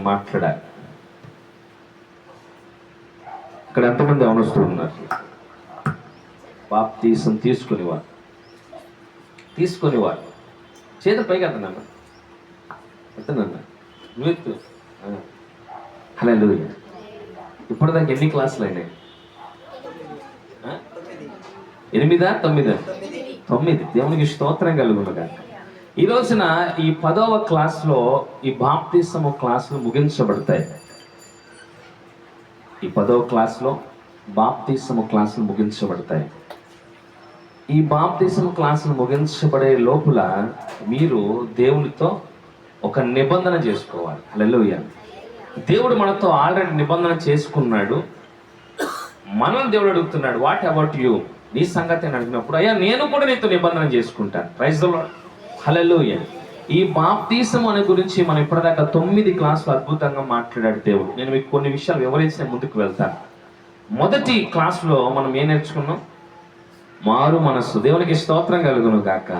మాట్లాడాలి. ఇక్కడ ఎంతమంది అవనస్తులు ఉన్నారు? బాప్తీసం తీసుకునేవారు చేత పైకి అతనన్న నువ్వు హల్లెలూయా. ఇప్పటిదాకా ఎన్ని క్లాసులు అయినాయి? 8, 9. దేవునికి స్తోత్రం కలుగునుగా. ఈ రోజున ఈ 10వ క్లాస్లో ఈ బాప్తిసము క్లాసులు ముగించబడతాయి. ఈ 10వ క్లాస్లో బాప్తిసము క్లాసులు ముగించబడతాయి. ఈ బాప్తిసము క్లాసులు ముగించబడే లోపల మీరు దేవునితో ఒక నిబంధన చేసుకోవాలి. హల్లెలూయా. దేవుడు మనతో ఆల్రెడీ నిబంధన చేసుకున్నాడు. మనల్ని దేవుడు అడుగుతున్నాడు, వాట్ అబౌట్ యూ? నీ సంగతి అని అడిగినప్పుడు, అయ్యా నేను కూడా నీతో నిబంధన చేసుకుంటాను. Praise the lord. హల్లెలూయా. ఈ బాప్తిసం అనే గురించి మనం ఇప్పటిదాకా 9 క్లాసులు అద్భుతంగా మాట్లాడాడు దేవుడు. నేను మీకు కొన్ని విషయాలు వివరించి ముందుకు వెళ్తాను. మొదటి క్లాసులో మనం ఏం నేర్చుకున్నాం? మారు మనస్సు. దేవునికి స్తోత్రం కలుగును గాక.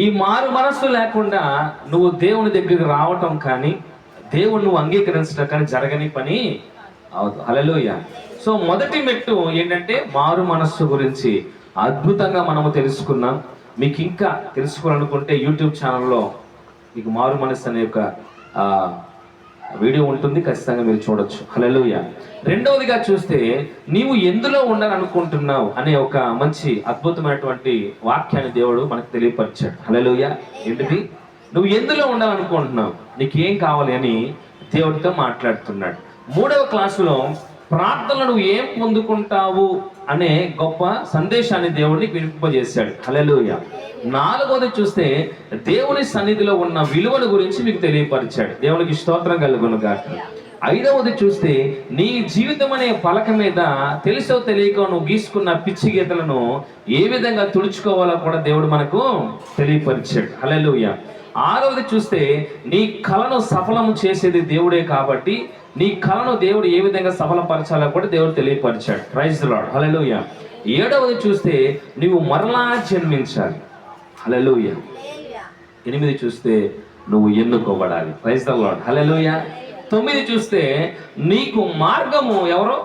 ఈ మారు మనస్సు లేకుండా నువ్వు దేవుని దగ్గరికి రావటం కానీ దేవుడు నువ్వు అంగీకరించడం కానీ జరగని పని అవదు. హల్లెలూయా. సో మొదటి మెట్టు ఏంటంటే మారు మనస్సు గురించి అద్భుతంగా మనము తెలుసుకున్నాం. మీకు ఇంకా తెలుసుకోవాలనుకుంటే యూట్యూబ్ ఛానల్లో మీకు మారు మనస్సు అనే ఒక వీడియో ఉంటుంది, ఖచ్చితంగా మీరు చూడొచ్చు. హల్లెలూయా. రెండవదిగా చూస్తే నీవు ఎందులో ఉండాలనుకుంటున్నావు అనే ఒక మంచి అద్భుతమైనటువంటి వాక్యాన్ని దేవుడు మనకు తెలియపరిచాడు. హల్లెలూయా. ఏంటిది? నువ్వు ఎందులో ఉండాలనుకుంటున్నావు, నీకేం కావాలి అని దేవుడితో మాట్లాడుతున్నాడు. 3వ క్లాసులో ప్రార్థనలు నువ్వు ఏం పొందుకుంటావు అనే గొప్ప సందేశాన్ని దేవుడిని వినిపింపజేశాడు. హల్లెలూయా. 4వది చూస్తే దేవుని సన్నిధిలో ఉన్న విలువల గురించి మీకు తెలియపరిచాడు. దేవునికి స్తోత్రం కలుగును గాక. 5వది చూస్తే నీ జీవితం అనే పలక మీద తెలుసో తెలియక నువ్వు గీసుకున్న పిచ్చి గీతలను ఏ విధంగా తుడుచుకోవాలో కూడా దేవుడు మనకు తెలియపరిచాడు. హల్లెలూయా. 6వది చూస్తే నీ కలను సఫలం చేసేది దేవుడే కాబట్టి నీ కలను దేవుడు ఏ విధంగా సఫలపరచాలో కూడా దేవుడు తెలియపరిచాడు. Praise the lord. హల్లెలూయా. 7వది చూస్తే నువ్వు మరలా జన్మించాలి. హల్లెలూయా. 8 చూస్తే నువ్వు ఎన్నుకోబడాలి. Praise the lord. హల్లెలూయా. 9 చూస్తే నీకు మార్గము ఎవరో?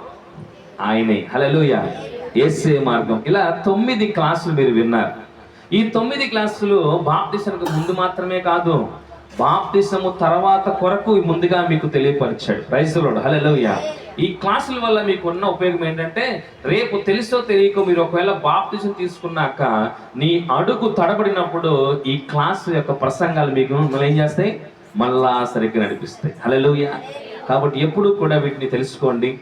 ఆయనే. హల్లెలూయా. యేసే మార్గం. ఇలా 9 క్లాసులు మీరు విన్నారు. ఈ 9 క్లాసులు బాప్తిసానికి ముందు మాత్రమే కాదు, బాప్తిసము తర్వాత కొరకు ముందుగా మీకు తెలియపరిచాడు. Praise the lord. హల్లెలూయా. ఈ క్లాసుల వల్ల మీకు ఉన్న ఉపయోగం ఏంటంటే రేపు తెలుసో తెలియకో మీరు ఒకవేళ బాప్తిసం తీసుకున్నాక నీ అడుగు తడబడినప్పుడు ఈ క్లాసు యొక్క ప్రసంగాలు మీకు ఏం చేస్తాయి? మళ్ళా సరిగ్గా నడిపిస్తాయి. హల్లెలూయా. కాబట్టి ఎప్పుడు కూడా వీటిని తెలుసుకోండి.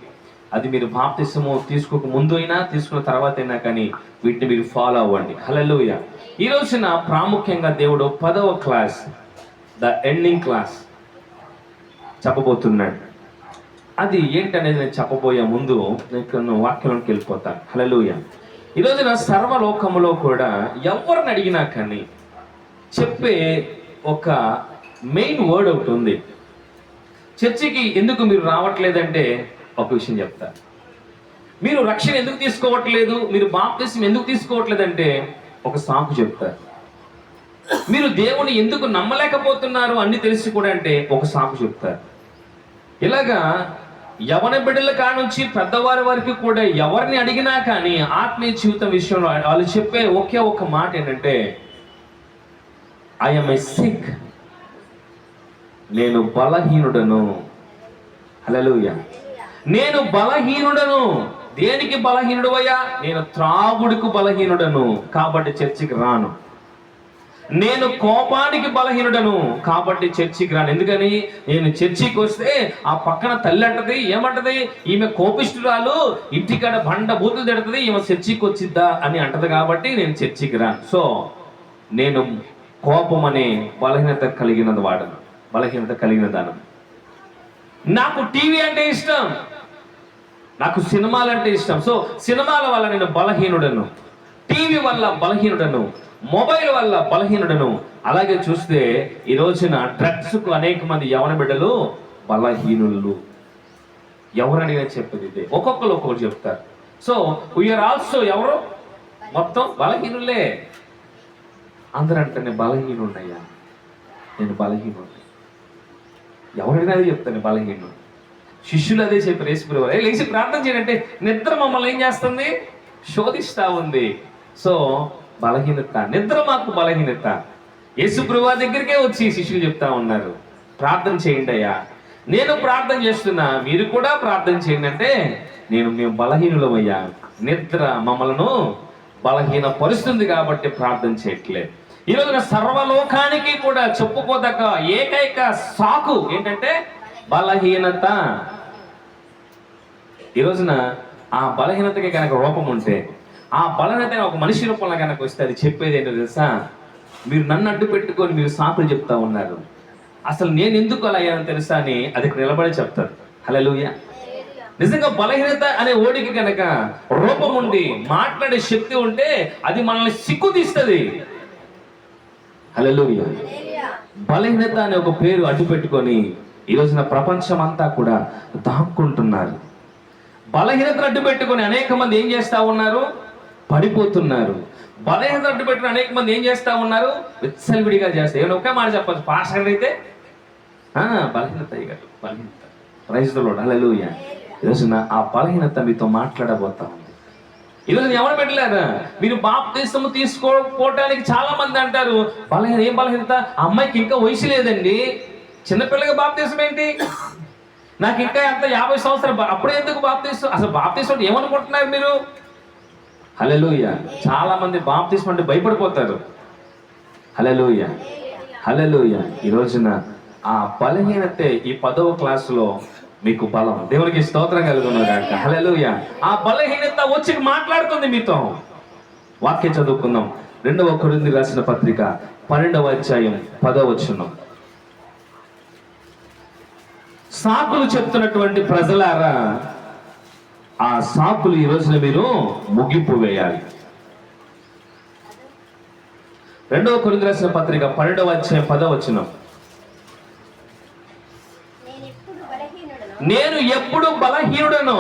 అది మీరు బాప్తిసము తీసుకోక ముందు అయినా తీసుకున్న తర్వాత అయినా కానీ వీటిని మీరు ఫాలో అవ్వండి. హల్లెలూయా. ఈ రోజున ప్రాముఖ్యంగా దేవుడు 10వ క్లాస్, ద ఎండింగ్ క్లాస్ చెప్పబోతున్నాడు. అది ఏంటనేది నేను చెప్పబోయే ముందు నేను వాక్యంలోకి వెళ్ళిపోతాను. హల్లెలూయా. ఈ రోజున సర్వలోకములో కూడా ఎవరిని అడిగినా కానీ చెప్పే ఒక మెయిన్ వర్డ్ ఒకటి ఉంది. చర్చికి ఎందుకు మీరు రావట్లేదంటే ఒక విషయం చెప్తారు. మీరు రక్షణ ఎందుకు తీసుకోవట్లేదు, మీరు బాప్తిసం ఎందుకు తీసుకోవట్లేదంటే ఒక సాకు చెప్తారు. మీరు దేవుని ఎందుకు నమ్మలేకపోతున్నారు అన్ని తెలిసి కూడా అంటే ఒక సాకు చెప్తారు. ఇలాగా యవన బిడ్డల కానుంచి పెద్దవారి వరకు కూడా ఎవరిని అడిగినా కానీ ఆత్మీయ జీవితం విషయంలో వాళ్ళు చెప్పే ఒకే ఒక మాట ఏంటంటే ఐ యామ్ ఏ సిక్, నేను బలహీనుడను. హల్లెలూయా. నేను బలహీనుడను. దేనికి బలహీనుడు అయ్యా? నేను త్రాగుడుకు బలహీనుడను కాబట్టి చర్చికి రాను. నేను కోపానికి బలహీనుడను కాబట్టి చర్చికి రాను. ఎందుకని? నేను చర్చికి వస్తే ఆ పక్కన తల్లి అంటది, ఏమంటది? ఈమె కోపిష్ఠురాలు, ఇంటికాడ బండ బూతులు తిడుతుంది, ఈమె చర్చికి వచ్చిద్దా అని అంటది కాబట్టి నేను చర్చికి రాను. సో నేను కోపం అనే బలహీనత కలిగిన దానం. నాకు టీవీ అంటే ఇష్టం, నాకు సినిమాలు అంటే ఇష్టం. సో సినిమాల వల్ల నేను బలహీనుడను, టీవీ వల్ల బలహీనుడను, మొబైల్ వల్ల బలహీనుడను. అలాగే చూస్తే ఈ రోజున డ్రగ్స్కు అనేక మంది యవన బిడ్డలు బలహీనులు. ఎవరడిగా చెప్పేది ఇదే. ఒక్కొక్కరు ఒక్కొక్కరు చెప్తారు. సో వీఆర్ ఆల్సో ఎవరు? మొత్తం బలహీనులే. అందరూ అంటే నేను బలహీనుడయ్యా, నేను బలహీనుడు. ఎవరైనా అదే చెప్తాను బలహీనుడు. శిష్యులు అదే చెప్పారు యేసుప్రభు, లేచి ప్రార్థన చేయండి. నిద్ర మమ్మల్ని ఏం చేస్తుంది? శోధిస్తా ఉంది. సో బలహీనత, నిద్ర మాకు బలహీనత. యేసుప్రభు దగ్గరికే వచ్చి శిష్యులు చెప్తా ఉన్నారు, ప్రార్థన చేయండి అయ్యా, నేను ప్రార్థన చేస్తున్నా, మీరు కూడా ప్రార్థన చేయండి అంటే, మేము బలహీనులమయ్యా, నిద్ర మమ్మల్ని బలహీన పరుస్తుంది కాబట్టి ప్రార్థన చేయట్లేదు. ఈ రోజున సర్వలోకానికి కూడా చెప్పుకోదగ్గ ఏకైక సాకు ఏంటంటే బలహీనత. ఈ రోజున ఆ బలహీనతకి కనుక రూపం ఉంటే, ఆ బలహీనత ఒక మనిషి రూపంలో కనుక వస్తే అది చెప్పేది ఏంటో తెలుసా? మీరు నన్ను అడ్డు పెట్టుకొని మీరు సాకులు చెప్తా ఉన్నారు, అసలు నేను ఎందుకు అలా అయ్యానో తెలుసా అని అది నిలబడి చెప్తారు. హల్లెలూయా. నిజంగా బలహీనత అనే ఓడికి కనుక రూపం ఉండి మాట్లాడే శక్తి ఉంటే అది మనల్ని సిగ్గు తీస్తుంది. హల్లెలూయా. బలహీనత అనే ఒక పేరు అడ్డు పెట్టుకొని ఈ రోజున ప్రపంచం అంతా కూడా దాక్కుంటున్నారు. బలహీనతను అడ్డు పెట్టుకొని అనేక మంది ఏం చేస్తా ఉన్నారు? పడిపోతున్నారు. బలహీనత అడ్డు పెట్టుకుని అనేక మంది ఏం చేస్తా ఉన్నారు? విచ్చలవిడిగా చేస్తారు. ఏమైనా ఒకే మాట చెప్పచ్చు, పాస్టర్ అయితే బలహీనత అయ్యారు, బలహీనత. Praise the lord. హల్లెలూయా. ఈరోజున ఆ బలహీనత మీతో మాట్లాడబోతా ఉంది. ఈరోజు ఎవరు పెట్టలేరా? మీరు బాప్తిస్మం తీసుకోవటానికి చాలా మంది అంటారు, బలహీన ఏం బలహీనత? అమ్మాయికి ఇంకా వయసు లేదండి, చిన్నపిల్లగా బాప్తిస్మం ఏంటి? నాకు ఇంకా ఎంత 50 సంవత్సరాలు, అప్పుడే ఎందుకు బాప్తిస్మం? అసలు బాప్తిస్మం అంటే ఏమనుకుంటున్నారు మీరు? హల్లెలూయా. చాలా మంది బాప్తిస్మం అంటే భయపడిపోతారు. హల్లెలూయా, హల్లెలూయా. ఈ రోజున ఆ బలహీనతే ఈ 10వ క్లాసులో మీకు బలం. దేవునికి స్తోత్రం కలుగును గాక. హల్లెలూయా. ఆ బలహీనత వచ్చి మాట్లాడుతుంది మీతో. వాక్యం చదువుకుందాం. 2వ కొరింథీయులకు రాసిన పత్రిక 12వ అధ్యాయం 10వ వచనం. సాకులు చెప్తున్నటువంటి ప్రజలారా, ఆ సాకులు ఈ రోజున మీరు ముగింపు వేయాలి. 2వ కొరింథీయులకు రాసిన పత్రిక 12వ అధ్యాయం 10వ వచనం. నేను ఎప్పుడు బలహీనుడనో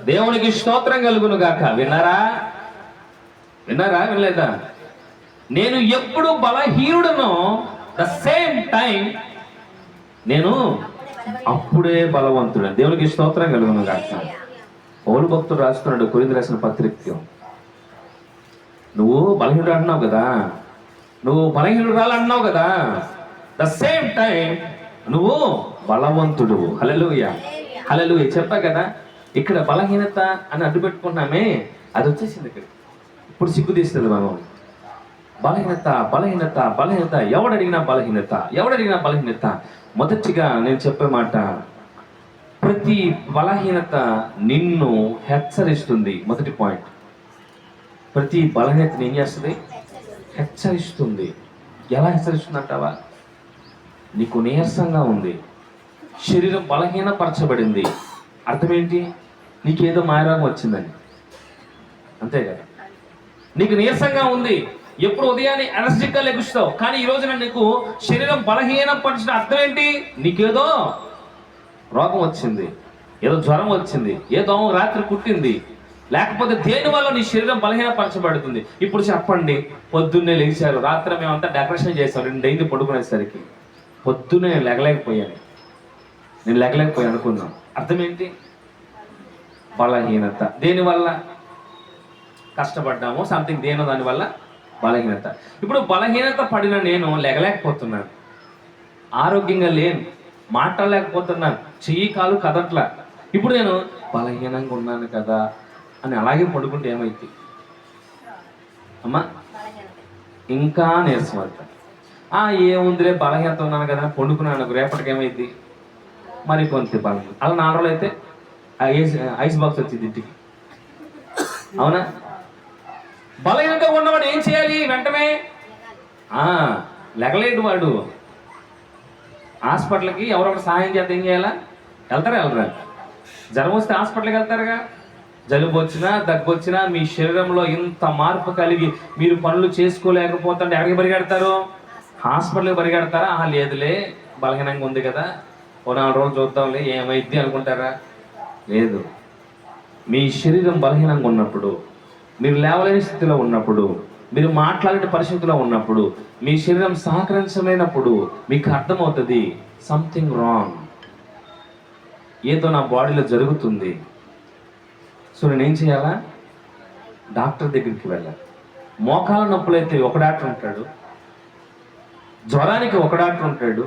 దేవునికి స్తోత్రం కలుగును గాక. విన్నారా? వినలేదా? నేను ఎప్పుడు బలహీనుడనో ద సేమ్ టైం నేను అప్పుడే బలవంతుడు. దేవునికి స్తోత్రం కలుగును గాక. పౌలు భక్తుడు రాస్తున్నాడు కొరింథీయులకు రాసిన పత్రిక, నువ్వు బలహీనుడు అంటున్నావు కదా, నువ్వు బలహీనురాలు అంటున్నావు కదా, ద సేమ్ టైం నువ్వు బలవంతుడు. హల్లెలూయా, హల్లెలూయా. చెప్పా కదా, ఇక్కడ బలహీనత అని అడ్డు పెట్టుకున్నామే, అది వచ్చేసింది ఇక్కడ. ఇప్పుడు సిగ్గు తీస్తుంది మనం. బలహీనత, బలహీనత, బలహీనత. ఎవడడిగినా బలహీనత, ఎవడడిగినా బలహీనత. మొదటిగా నేను చెప్పే మాట, ప్రతి బలహీనత నిన్ను హెచ్చరిస్తుంది. మొదటి పాయింట్, ప్రతి బలహీనతని ఏం చేస్తుంది? హెచ్చరిస్తుంది. ఎలా హెచ్చరిస్తుంది అంటావా? నీకు నీరసంగా ఉంది, శరీరం బలహీనపరచబడింది, అర్థం ఏంటి? నీకేదో మాయరోగం వచ్చిందని, అంతే కదా. నీకు నీరసంగా ఉంది, ఎప్పుడు ఉదయాన్నే ఎనర్జిటిక్గా లెగుస్తావు, కానీ ఈ రోజున నీకు శరీరం బలహీనపరిచిన అర్థం ఏంటి? నీకేదో రోగం వచ్చింది, ఏదో జ్వరం వచ్చింది, ఏదో రాత్రి కుట్టింది, లేకపోతే దేని వల్ల నీ శరీరం బలహీనపరచబడుతుంది. ఇప్పుడు చెప్పండి, పొద్దున్నే లేచారు, రాత్రి మేమంతా డెకరేషన్ చేసాం, 2 అయింది పడుకునేసరికి, పొద్దున్నే నేను లేగలేకపోయాను అనుకుందాం. అర్థం ఏంటి? బలహీనత. దేనివల్ల? కష్టపడ్డాము సంథింగ్, దేనో దానివల్ల బలహీనత. ఇప్పుడు బలహీనత పడిన నేను లేగలేకపోతున్నాను, ఆరోగ్యంగా లేను, మాట్లాడలేకపోతున్నాను, చెయ్యి కాలు కదట్లా. ఇప్పుడు నేను బలహీనంగా ఉన్నాను కదా అని అలాగే పడుకుంటే ఏమైంది అమ్మా? ఇంకా నీరసం అవుతాను. ఏముందిలే బలహీనత ఉన్నాను కదా పండుకున్నాను, రేపటికి ఏమైంది మరి కొంత బలహీన. అలా 4 రోజులు అయితే ఐస్ బాక్స్ వచ్చింది ఇంటికి, అవునా? బలహీనత ఉన్నవాడు ఏం చేయాలి? వెంటనే లెగలేడు వాడు. హాస్పిటల్కి ఎవరొకరు సహాయం చేస్తే ఏం చేయాలా? వెళ్ళరా? జ్వరం వస్తే హాస్పిటల్కి వెళ్తారుగా. జలుబు వచ్చినా దగ్గు వచ్చినా మీ శరీరంలో ఇంత మార్పు కలిగి మీరు పనులు చేసుకోలేకపోతుంటే ఎక్కడికి పరిగెడతారు? హాస్పిటల్కి పరిగెడతారా? లేదులే బలహీనంగా ఉంది కదా, ఓ 4 రోజులు చూద్దాంలే ఏమైద్ది అనుకుంటారా? లేదు. మీ శరీరం బలహీనంగా ఉన్నప్పుడు, మీరు లేవలేని స్థితిలో ఉన్నప్పుడు మీరు మాట్లాడే పరిస్థితిలో ఉన్నప్పుడు, మీ శరీరం సహకరించలేనప్పుడు మీకు అర్థమవుతుంది సంథింగ్ రాంగ్, ఏదో నా బాడీలో జరుగుతుంది. సో నేనేం చేయాలా? డాక్టర్ దగ్గరికి వెళ్ళాలి. మోకాల నొప్పులైతే ఒక డాక్టర్ ఉంటాడు, జ్వరానికి ఒక డాక్టర్ ఉంటాడు,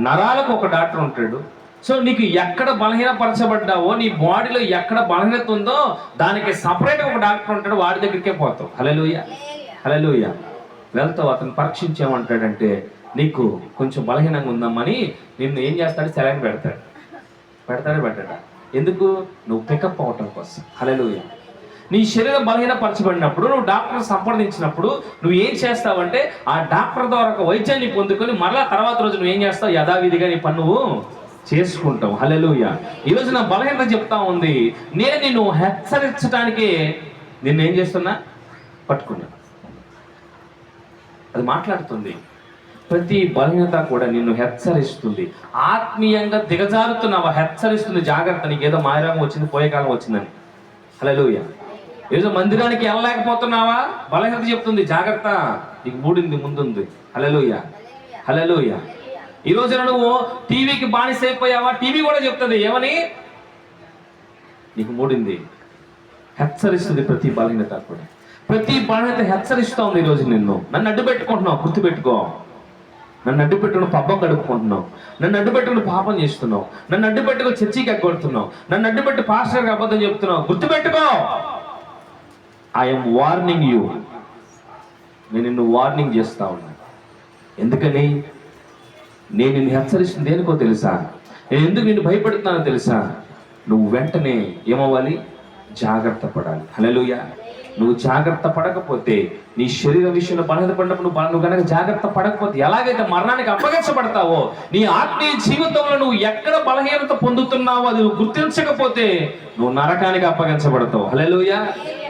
నరాలకు ఒక డాక్టర్ ఉంటాడు. సో నీకు ఎక్కడ బలహీనపరచబడ్డావో, నీ బాడీలో ఎక్కడ బలహీనత ఉందో దానికి సపరేట్గా ఒక డాక్టర్ ఉంటాడు, వాడి దగ్గరికే పోతావు. హల్లెలూయా, హల్లెలూయా. వెళ్తావు, అతను పరీక్షించామంటాడంటే నీకు కొంచెం బలహీనంగా ఉందమ్మని నిన్ను ఏం చేస్తాడు? సెలైన్ పెట్టాడా? ఎందుకు? నువ్వు పికప్ అవటం కోసం. హల్లెలూయా. నీ శరీరం బలహీనపరచబడినప్పుడు, నువ్వు డాక్టర్ సంప్రదించినప్పుడు నువ్వు ఏం చేస్తావంటే ఆ డాక్టర్ ద్వారా ఒక వైద్యాన్ని పొందుకొని మరలా తర్వాత రోజు నువ్వు ఏం చేస్తావు? యథావిధిగా నీ పని నువ్వు చేసుకుంటావు. హల్లెలూయా. ఈరోజు నా బలహీనత చెప్తా ఉంది, నేను నిన్ను హెచ్చరించడానికి నిన్ను ఏం చేస్తున్నా? పట్టుకున్నా. అది మాట్లాడుతుంది. ప్రతి బలహీనత కూడా నిన్ను హెచ్చరిస్తుంది. ఆత్మీయంగా దిగజారుతున్నావా? హెచ్చరిస్తుంది, జాగ్రత్త, నీకు ఏదో మాయరోగం వచ్చింది, పోయే కాలం వచ్చిందని. హల్లెలూయా. ఏదో మందిరానికి వెళ్ళలేకపోతున్నావా? బలహీనత చెప్తుంది, జాగ్రత్త, నీకు మూడింది ముందుంది. హల్లెలూయా, హల్లెలూయా. ఈ రోజున నువ్వు టీవీకి బానిసైపోయావా? టీవీ కూడా చెప్తుంది ఏమని? నీకు మూడింది. హెచ్చరిస్తుంది ప్రతి బలహీనత కూడా. ప్రతి బలహీనత హెచ్చరిస్తూ ఉంది ఈరోజు నిన్ను. నన్ను అడ్డు పెట్టుకుంటున్నావు, గుర్తుపెట్టుకో. నన్ను అడ్డు పెట్టుకుని పబ్బం గడుపుకుంటున్నావు, నన్ను అడ్డు పెట్టుకుని పాపం చేస్తున్నావు, నన్ను అడ్డు పెట్టుకుని చర్చికి ఎగ్గొడుతున్నావు, నన్ను అడ్డు పెట్టి పాస్టర్కి అబద్ధం చెప్తున్నావు. గుర్తుపెట్టుకో, ఐఎమ్ వార్నింగ్ యూ. నేను నిన్ను వార్నింగ్ చేస్తా ఉన్నా. ఎందుకని? నేను నిన్ను హెచ్చరిస్తుంది దేనికో తెలుసా? నేను ఎందుకు నిన్ను భయపెడుతున్నానో తెలుసా? నువ్వు వెంటనే ఏమవ్వాలి? జాగ్రత్త పడాలి. హల్లెలూయా. నువ్వు జాగ్రత్త పడకపోతే, నీ శరీర విషయంలో బలహీన పడినప్పుడు నువ్వు కనుక జాగ్రత్త పడకపోతే, ఎలాగైతే మరణానికి అప్పగించబడతావో, నీ ఆత్మీయ జీవితంలో నువ్వు ఎక్కడ బలహీనత పొందుతున్నావో అది నువ్వు గుర్తించకపోతే నువ్వు నరకానికి అప్పగించబడతావు. హల్లెలూయా.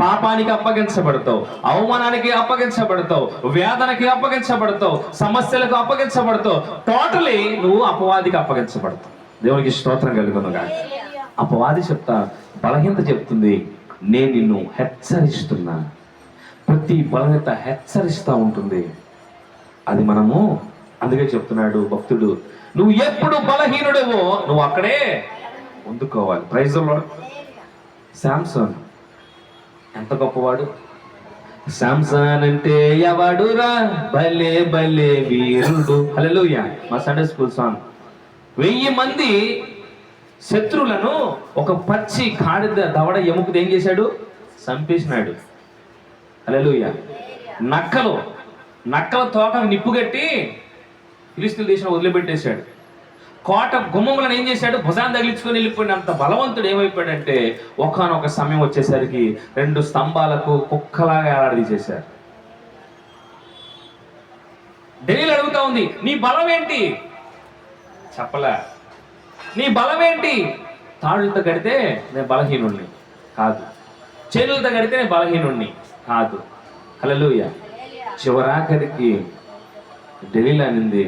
పాపానికి అప్పగించబడతావు, అవమానానికి అప్పగించబడతావు, వేదనకి అప్పగించబడతావు, సమస్యలకు అప్పగించబడతావు. టోటలీ నువ్వు అపవాదికి అప్పగించబడతావు. దేవునికి స్తోత్రం కలుగునుగా. అపవాది చెప్తా, బలహీనత చెప్తుంది, నేను నిన్ను హెచ్చరిస్తున్నా. ప్రతి బలహీనత హెచ్చరిస్తూ ఉంటుంది. అది మనము అందుకే చెప్తున్నాడు భక్తుడు, నువ్వు ఎప్పుడు బలహీనుడేవో నువ్వు అక్కడే పొందుకోవాలి. Praise the lord. శాంసన్ ఎంత గొప్పవాడు! శాంసన్ అంటే ఎవడురా, భలే భలే వీరుడు. హల్లెలూయా. మా సండే స్కూల్ సాంగ్. 1000 మంది శత్రువులను ఒక పచ్చి కాడిద దవడ ఎముకతో ఏం చేశాడు? చంపేసినాడు. హల్లెలూయా. నక్కల తోకకు నిప్పుగట్టి ఫిలిష్తీయుల దేశంలో వదిలిపెట్టేశాడు. కోట గుమ్మములను ఏం చేశాడు? భుజాన్ని తగిలించుకొని వెళ్ళిపోయినంత బలవంతుడు ఏమైపోయాడంటే, ఒకానొక సమయం వచ్చేసరికి 2 స్తంభాలకు కుక్కలాగా ఏలాడదీసేశారు. ఢిల్లీలో అడుగుతా ఉంది, నీ బలం ఏంటి? చెప్పలే. నీ బలం ఏంటి? తాళ్ళతో కడితే నేను బలహీనుణ్ణి కాదు, చేతులతో కడితే నేను బలహీనుణ్ణి కాదు. హల్లెలూయా. చివరాఖరికి ఢిల్లీలో అనింది,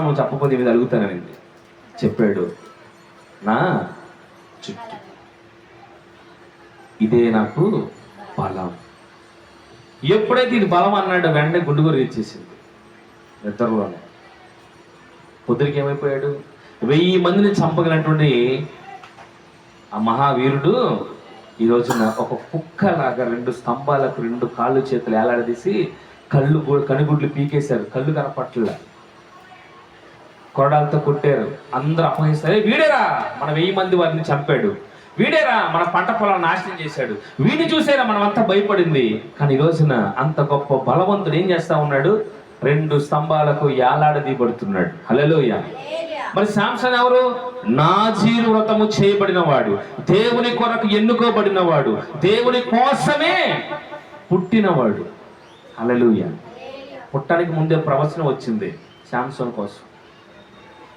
నువ్వు చెప్పకపోతే మీద అడుగుతాననింది. చెప్పాడు, నా చుట్టూ ఇదే నాకు బలం. ఎప్పుడైతే ఇది బలం అన్నాడు, వెంటనే గుండుగురు ఇచ్చేసింది నిద్రలోనే. పొద్దురికి ఏమైపోయాడు? 1000 మందిని చంపగలిగినటువంటి ఆ మహావీరుడు ఈ రోజున ఒక కుక్కలాగా 2 స్తంభాలకు 2 కాళ్ళు చేతులు ఏలాడదీసి కనుగుడ్లు పీకేశారు. కళ్ళు కనపట్ల, కొరడాలతో కొట్టారు. అందరూ అపహరిస్తారు, వీడేరా మన 1000 మంది వారిని చంపాడు, వీడేరా మన పంట పొలాలను నాశనం చేశాడు, వీడిని చూసేరా మనం అంతా భయపడింది. కానీ ఈ రోజున అంత గొప్ప బలవంతుడు ఏం చేస్తా ఉన్నాడు? 2 స్తంభాలకు ఏలాడదీయబడుతున్నాడు. హల్లెలూయా. మరి శాంసన్ ఎవరు? నాజీరు వ్రతము చేయబడినవాడు, దేవుని కొరకు ఎన్నుకోబడినవాడు, దేవుని కోసమే పుట్టినవాడు. హల్లెలూయా. పుట్టడానికి ముందే ప్రవచనం వచ్చింది శాంసన్ కోసం.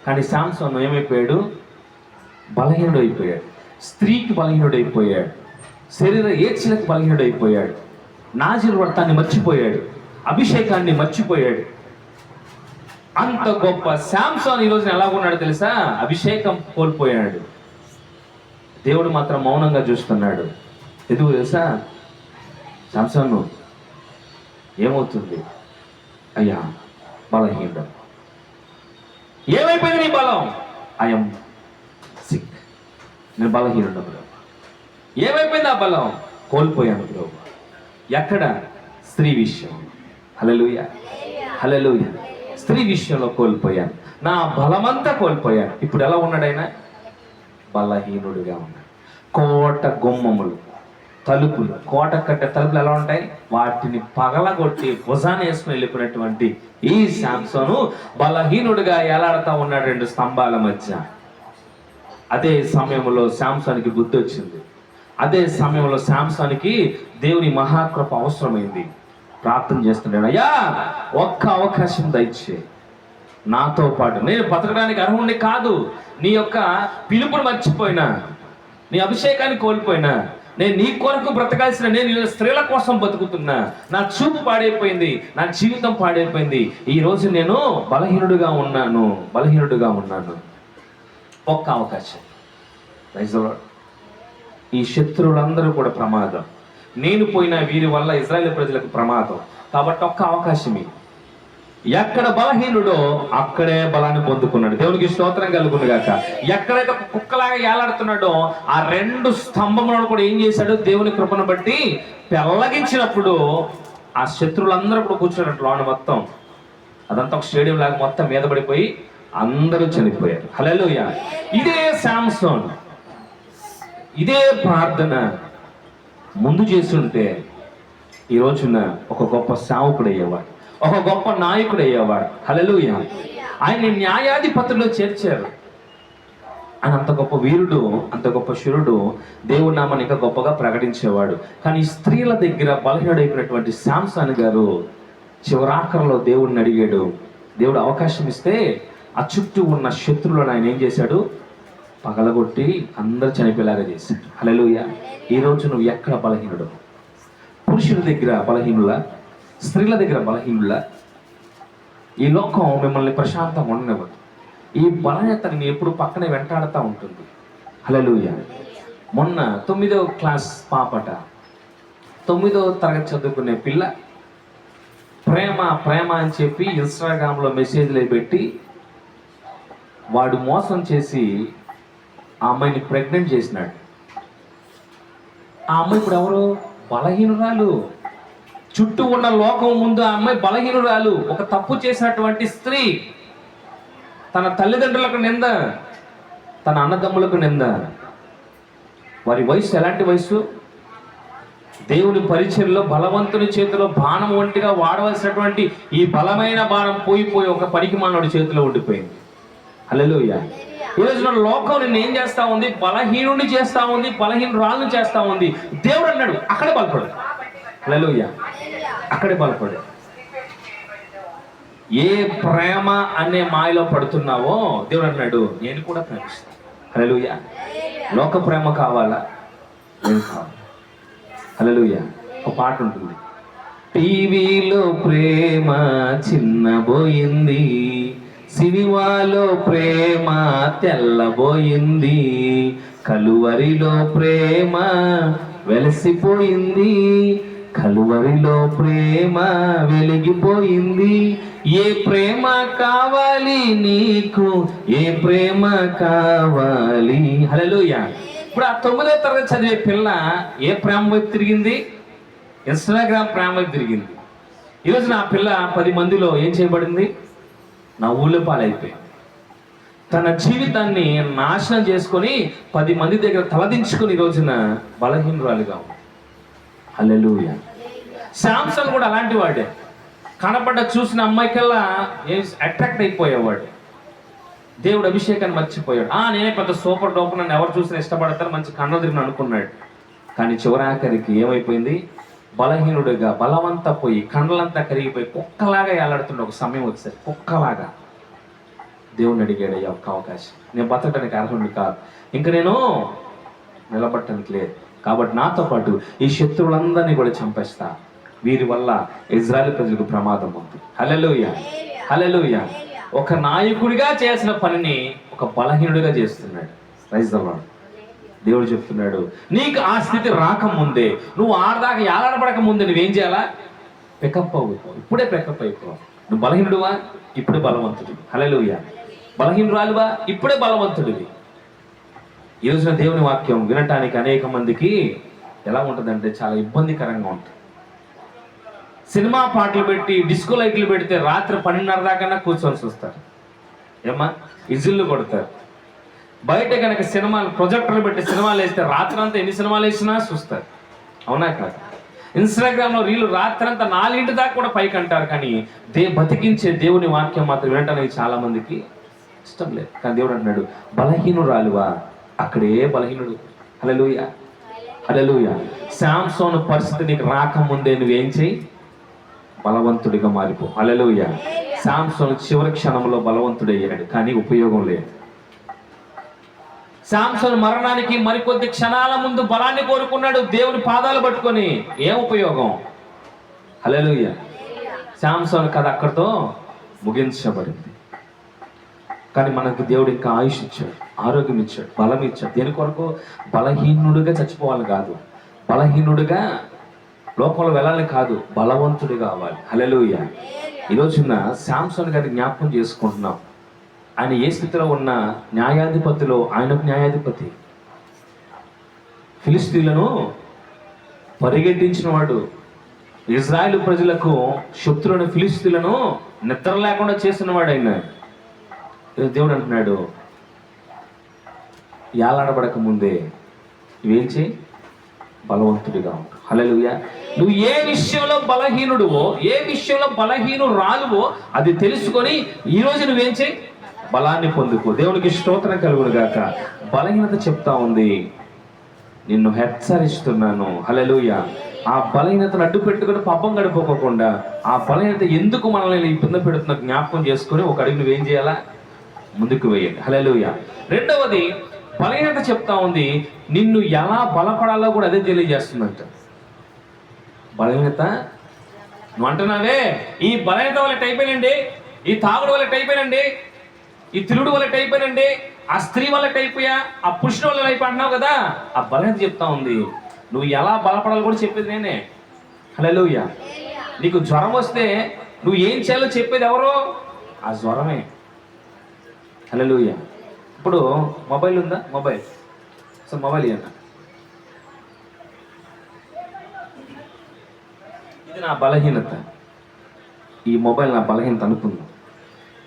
కానీ శాంసన్ ఏమైపోయాడు? బలహీనుడు అయిపోయాడు. స్త్రీకి బలహీనుడు అయిపోయాడు, శరీర ఏడ్చిలకు బలహీనుడు అయిపోయాడు, నాజీరు వ్రతాన్ని మర్చిపోయాడు, అభిషేకాన్ని మర్చిపోయాడు. అంత గొప్ప శాంసన్ ఈ రోజున ఎలాగున్నాడు తెలుసా? అభిషేకం కోల్పోయాడు. దేవుడు మాత్రం మౌనంగా చూస్తున్నాడు. ఎందుకు తెలుసా? శాంసన్ ఏమవుతుంది? అయ్యా బలహీనుడు. ఏమైపోయింది నీ బలం? ఐఎమ్ సిక్, నేను బలహీనుడు ప్రభు. ఏమైపోయింది ఆ బలం? కోల్పోయాను ప్రభు. ఎక్కడ? స్త్రీ విషయం. హల్లెలూయా, హల్లెలూయా. స్త్రీ విషయంలో కోల్పోయాను, నా బలమంతా కోల్పోయాను. ఇప్పుడు ఎలా ఉన్నాడు ఆయన? బలహీనుడిగా ఉన్నాడు. కోట గుమ్మములు, తలుపులు, కోట కట్టే తలుపులు ఎలా ఉంటాయి? వాటిని పగలగొట్టి భుజాన్ని వేసుకుని వెళ్ళిపోయినటువంటి ఈ శాంసోను బలహీనుడిగా ఎలాడుతూ ఉన్నాడు 2 స్తంభాల మధ్య. అదే సమయంలో శాంసోనికి బుద్ధి వచ్చింది. అదే సమయంలో శాంసోనికి దేవుని మహాకృప అవసరమైంది. ప్రార్థన చేస్తున్నాడు, అయ్యా ఒక్క అవకాశం దయచే, నాతో పాటు నేను బతకడానికి అర్హుడిని కాదు, నీ యొక్క పిలుపును మర్చిపోయినా, నీ అభిషేకాన్ని కోల్పోయినా, నేను నీ కొరకు బ్రతకాల్సిన, నేను స్త్రీల కోసం బతుకుతున్నా, నా చూపు పాడైపోయింది, నా జీవితం పాడైపోయింది, ఈ రోజు నేను బలహీనుడిగా ఉన్నాను. ఒక్క అవకాశం. ఈ శత్రువులందరూ కూడా ప్రమాదం, నేను పోయినా వీరి వల్ల ఇశ్రాయేలు ప్రజలకు ప్రమాదం. కాబట్టి ఒక్క అవకాశం. ఎక్కడ బలహీనుడో అక్కడే బలాన్ని పొందుకున్నాడు. దేవునికి స్తోత్రం కలుగును గాక. ఎక్కడైతే ఒక కుక్కలాగా ఏలాడుతున్నాడో ఆ 2 స్తంభములను కూడా ఏం చేశాడు? దేవుని కృపను బట్టి పెళ్ళగించినప్పుడు ఆ శత్రువులందరూ కూడా కూర్చున్నట్టు లోన మొత్తం అదంతా ఒక స్టేడియం లాగా మొత్తం మీద పడిపోయి అందరూ చనిపోయారు. హల్లెలూయా. ఇదే శాంసోన్, ఇదే ప్రార్థన ముందు చేస్తుంటే ఈ రోజున ఒక గొప్ప సేవకుడు అయ్యేవాడు, ఒక గొప్ప నాయకుడు అయ్యేవాడు. హల్లెలూయా. ఆయన్ని న్యాయాధిపతుల్లో చేర్చారు. ఆయన అంత గొప్ప వీరుడు, అంత గొప్ప శూరుడు, దేవుడి నామాన్ని ఇంకా గొప్పగా ప్రకటించేవాడు. కానీ స్త్రీల దగ్గర బలహీనుడైపోయినటువంటి శాంసన్ గారు చివరాఖరులో దేవుడిని అడిగాడు. దేవుడు అవకాశం ఇస్తే ఆ చుట్టూ ఉన్న శత్రువులను ఆయన ఏం చేశాడు? పగలగొట్టి అందరు చనిపోయేలాగా చేశాడు. హల్లెలూయా. ఈరోజు నువ్వు ఎక్కడ బలహీనుడు? పురుషుల దగ్గర బలహీనుల, స్త్రీల దగ్గర బలహీనుల. ఈ లోకం మిమ్మల్ని ప్రశాంతంగా ఉండనివ్వదు. ఈ బలహీనతని ఎప్పుడు పక్కనే వెంటాడుతూ ఉంటుంది. హల్లెలూయా. మొన్న 9వ క్లాస్ పాపట, 9వ తరగతి చదువుకునే పిల్ల ప్రేమ అని చెప్పి ఇన్స్టాగ్రామ్లో మెసేజ్లు పెట్టి వాడు మోసం చేసి ఆ అమ్మాయిని ప్రెగ్నెంట్ చేసినాడు. ఆ అమ్మాయి ఇప్పుడు ఎవరు? బలహీనురాలు. చుట్టూ ఉన్న లోకం ముందు ఆ అమ్మాయి బలహీనురాలు, ఒక తప్పు చేసినటువంటి స్త్రీ. తన తల్లిదండ్రులకు నింద, తన అన్నదమ్ములకు నింద. వారి వయసు ఎలాంటి వయసు? దేవుని పరిచర్లో బలవంతుని చేతిలో బాణం వంటిగా వాడవలసినటువంటి ఈ బలమైన బాణం పోయి ఒక పనికి మానవుడి చేతిలో ఉండిపోయింది. హల్లెలూయా. ఈరోజు మన లోకం నిన్ను ఏం చేస్తా ఉంది? బలహీనుడిని చేస్తా ఉంది, బలహీనురాలను చేస్తా ఉంది. దేవుడు అన్నాడు అక్కడే బలపడు. హల్లెలూయా. అక్కడే బలపడు. ఏ ప్రేమ అనే మాయలో పడుతున్నావో దేవుడు అన్నాడు నేను కూడా ప్రేమిస్తాను. హల్లెలూయా. లోక ప్రేమ కావాలా? నేను కావాలి. హల్లెలూయా. ఒక పాట ఉంటుంది, టీవీలో ప్రేమ చిన్నబోయింది, సినిమాలో ప్రేమ తెల్లబోయింది, కలువరిలో ప్రేమ వెలసిపోయింది, కలువరిలో ప్రేమ వెలిగిపోయింది. ఏ ప్రేమ కావాలి నీకు? ఏ ప్రేమ కావాలి? హల్లెలూయా. ఇప్పుడు ఆ 9వ తరగతి చదివే పిల్ల ఏ ప్రేమ వైపు తిరిగింది? ఇన్స్టాగ్రామ్ ప్రేమ వైపు తిరిగింది. ఈరోజు నా పిల్ల 10 మందిలో ఏం చేయబడింది? నా ఊళ్ళో పాలైపోయింది. తన జీవితాన్ని నాశనం చేసుకొని 10 మంది దగ్గర తలదించుకొని ఈ రోజున బలహీనురాలుగా ఉంది. హల్లెలూయా. శాంసన్ కూడా అలాంటి వాడే. కనపడ్డ చూసిన అమ్మాయికల్లా అట్రాక్ట్ అయిపోయేవాడు. దేవుడు అభిషేకాన్ని మర్చిపోయాడు. నేనే పెద్ద సూపర్ డోపర్, నన్ను ఎవరు చూసినా ఇష్టపడతారు, మంచి కన్ను తిరిగి అనుకున్నాడు. కానీ చివరాఖరికి ఏమైపోయింది? బలహీనుడిగా బలవంతా పోయి కండ్లంతా కరిగిపోయి కుక్కలాగా ఏలాడుతుండే ఒక సమయం వచ్చేసరి కుక్కలాగా దేవుని అడిగాడు, అయ్యా ఒక్క అవకాశం, నేను బతకడానికి అర్హుడిని కాదు, ఇంక నేను నిలబడటానికి లేదు, కాబట్టి నాతో పాటు ఈ శత్రువులందరినీ కూడా చంపేస్తా, వీరి వల్ల ఇజ్రాయెల్ ప్రజలకు ప్రమాదం ఉంది. హల్లెలూయా, హల్లెలూయా. ఒక నాయకుడిగా చేసిన పనిని ఒక బలహీనుడిగా చేస్తున్నాడు. Praise the Lord. దేవుడు చెప్తున్నాడు, నీకు ఆ స్థితి రాకముందే, నువ్వు ఆడదాకా ఏలాడబడక ముందే నువ్వేం చేయాలా? పికప్ అవుతావు, ఇప్పుడే పికప్ అయిపోవు. నువ్వు బలహీనుడువా, ఇప్పుడే బలవంతుడివి. హల్లెలూయా. బలహీనురాలువా, ఇప్పుడే బలవంతుడివి. ఈ రోజున దేవుని వాక్యం వినటానికి అనేక మందికి ఎలా ఉంటుందంటే చాలా ఇబ్బందికరంగా ఉంటుంది. సినిమా పాటలు పెట్టి డిస్కో లైట్లు పెడితే రాత్రి 12:30 దాకా కూర్చొని చూస్తారు. ఏమ్మా, ఇజిల్లు కొడతారు. బయట కనుక సినిమాలు ప్రొజెక్టర్లు పెట్టి సినిమాలు వేస్తే రాత్రి అంతా ఎన్ని సినిమాలు వేసినా చూస్తారు. అవునా కాదు? ఇన్స్టాగ్రామ్లో రీలు రాత్రంతా 4 దాకా కూడా పైకి అంటారు. కానీ బతికించే దేవుని వాక్యం మాత్రం వినటానికి చాలా మందికి ఇష్టం లేదు. కానీ దేవుడు అంటున్నాడు, బలహీనురాలువా, అక్కడే బలహీనుడు. హల్లెలూయా, హల్లెలూయా. శాంసోను పరిస్థితి నీకు రాకముందే నువ్వేం చేయి, బలవంతుడిగా మారిపో. హల్లెలూయా. శాంసోను చివరి క్షణంలో బలవంతుడయ్యాడు, కానీ ఉపయోగం లేదు. శాంసోను మరణానికి మరికొద్ది క్షణాల ముందు బలాన్ని కోరుకున్నాడు, దేవుని పాదాలు పట్టుకొని. ఏం ఉపయోగం? హల్లెలూయా. శాంసోను కథ అక్కడితో ముగించబడింది. కానీ మనకు దేవుడు ఇంకా ఆయుష్ ఇచ్చాడు, ఆరోగ్యం ఇచ్చాడు, బలం ఇచ్చాడు. దేని కొరకు? బలహీనుడిగా చచ్చిపోవాలి కాదు, బలహీనుడిగా లోకంలో వెళ్ళాలని కాదు, బలవంతుడు కావాలి. హల్లెలూయా. ఈరోజున శాంసోను గారిని జ్ఞాపకం చేసుకుంటున్నాం. ఆయన ఏ స్థితిలో ఉన్న న్యాయాధిపతిలో ఆయనకు న్యాయాధిపతి. ఫిలిష్తీయులను పరిగెట్టించిన వాడు, ఇజ్రాయేలు ప్రజలకు శత్రువులను ఫిలిష్తీయులను నిద్ర లేకుండా చేసిన వాడు ఆయన. దేవుడు అంటున్నాడు, యాలాడబడక ముందే నువ్వేం చేయి, బలవంతుడిగా ఉంటావు. హల్లెలూయా. నువ్వు ఏ విషయంలో బలహీనుడువో, ఏ విషయంలో బలహీనురాలువో అది తెలుసుకొని ఈరోజు నువ్వేం చేయి, బలాన్ని పొందుకో. దేవునికి స్తోత్రం కలుగును గాక. బలహీనత చెప్తా ఉంది, నిన్ను హెచ్చరిస్తున్నాను. హల్లెలూయా. ఆ బలహీనతను అడ్డు పెట్టుకుని పబ్బం గడిపోకుండా, ఆ బలహీనత ఎందుకు మనల్ని ఇబ్బంది పెడుతున్నా జ్ఞాపకం చేసుకుని ఒక అడుగు నువ్వేం చేయాలా, ముందుకు వేయండి. హల్లెలూయా. రెండవది, బలహీనత చెప్తా ఉంది, నిన్ను ఎలా బలపడాలో కూడా అదే తెలియజేస్తుందంట. బలహీనత నువ్వు అంటున్నావే, ఈ బలహీనత వల్ల అయిపోయినండి, ఈ తాగుడు వల్ల అయిపోయినండి, ఈ తిరుగుడు వల్ల అయిపోయినండి, ఆ స్త్రీ వల్ల అయిపోయా, ఆ పురుషుడు వల్ల అయిపోయి అంటున్నావు కదా. ఆ బలహీనత చెప్తా ఉంది, నువ్వు ఎలా బలపడాలో కూడా చెప్పేది నేనే. హల్లెలూయా. నీకు జ్వరం వస్తే నువ్వు ఏం చేయాలో చెప్పేది ఎవరో? ఆ జ్వరమే. హల్లెలూయా. ఇప్పుడు మొబైల్ ఉందా? మొబైల్, సో మొబైల్ ఇవ్వండి. ఇది నా బలహీనత, ఈ మొబైల్ నా బలహీనత అనుకుందాం.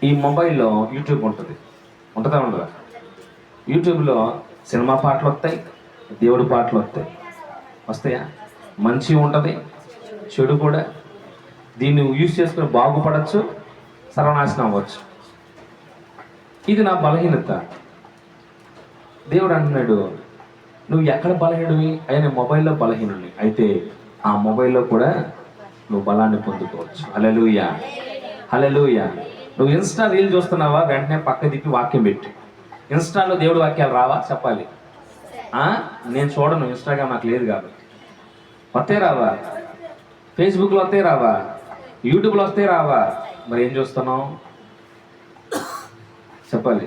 ఈ మొబైల్లో యూట్యూబ్ ఉంటుంది, ఉంటుందా ఉండదా? యూట్యూబ్లో సినిమా పాటలు వస్తాయి, దేవుడి పాటలు వస్తాయి. వస్తాయా? మంచి ఉంటుంది, చెడు కూడా. దీన్ని యూజ్ చేసుకుని బాగుపడచ్చు, సర్వనాశనం అవ్వచ్చు. ఇది నా బలహీనత. దేవుడు అంటున్నాడు, నువ్వు ఎక్కడ బలహీనుడివి? అయినా మొబైల్లో బలహీనుడివి. అయితే ఆ మొబైల్లో కూడా నువ్వు బలాన్ని పొందుకోవచ్చు. హల్లెలూయా, హల్లెలూయా. నువ్వు ఇన్స్టా రీల్ చూస్తున్నావా, వెంటనే పక్క తిప్పి వాక్యం పెట్టి. ఇన్స్టాలో దేవుడి వాక్యాలు రావా? చెప్పాలి. నేను చూడను, ఇన్స్టాగ్రామ్ నాకు లేదు కాబట్టి. వస్తే రావా? ఫేస్బుక్లో వస్తే రావా? యూట్యూబ్లో వస్తే రావా? మరి ఏం చూస్తున్నావు? చెప్పాలి.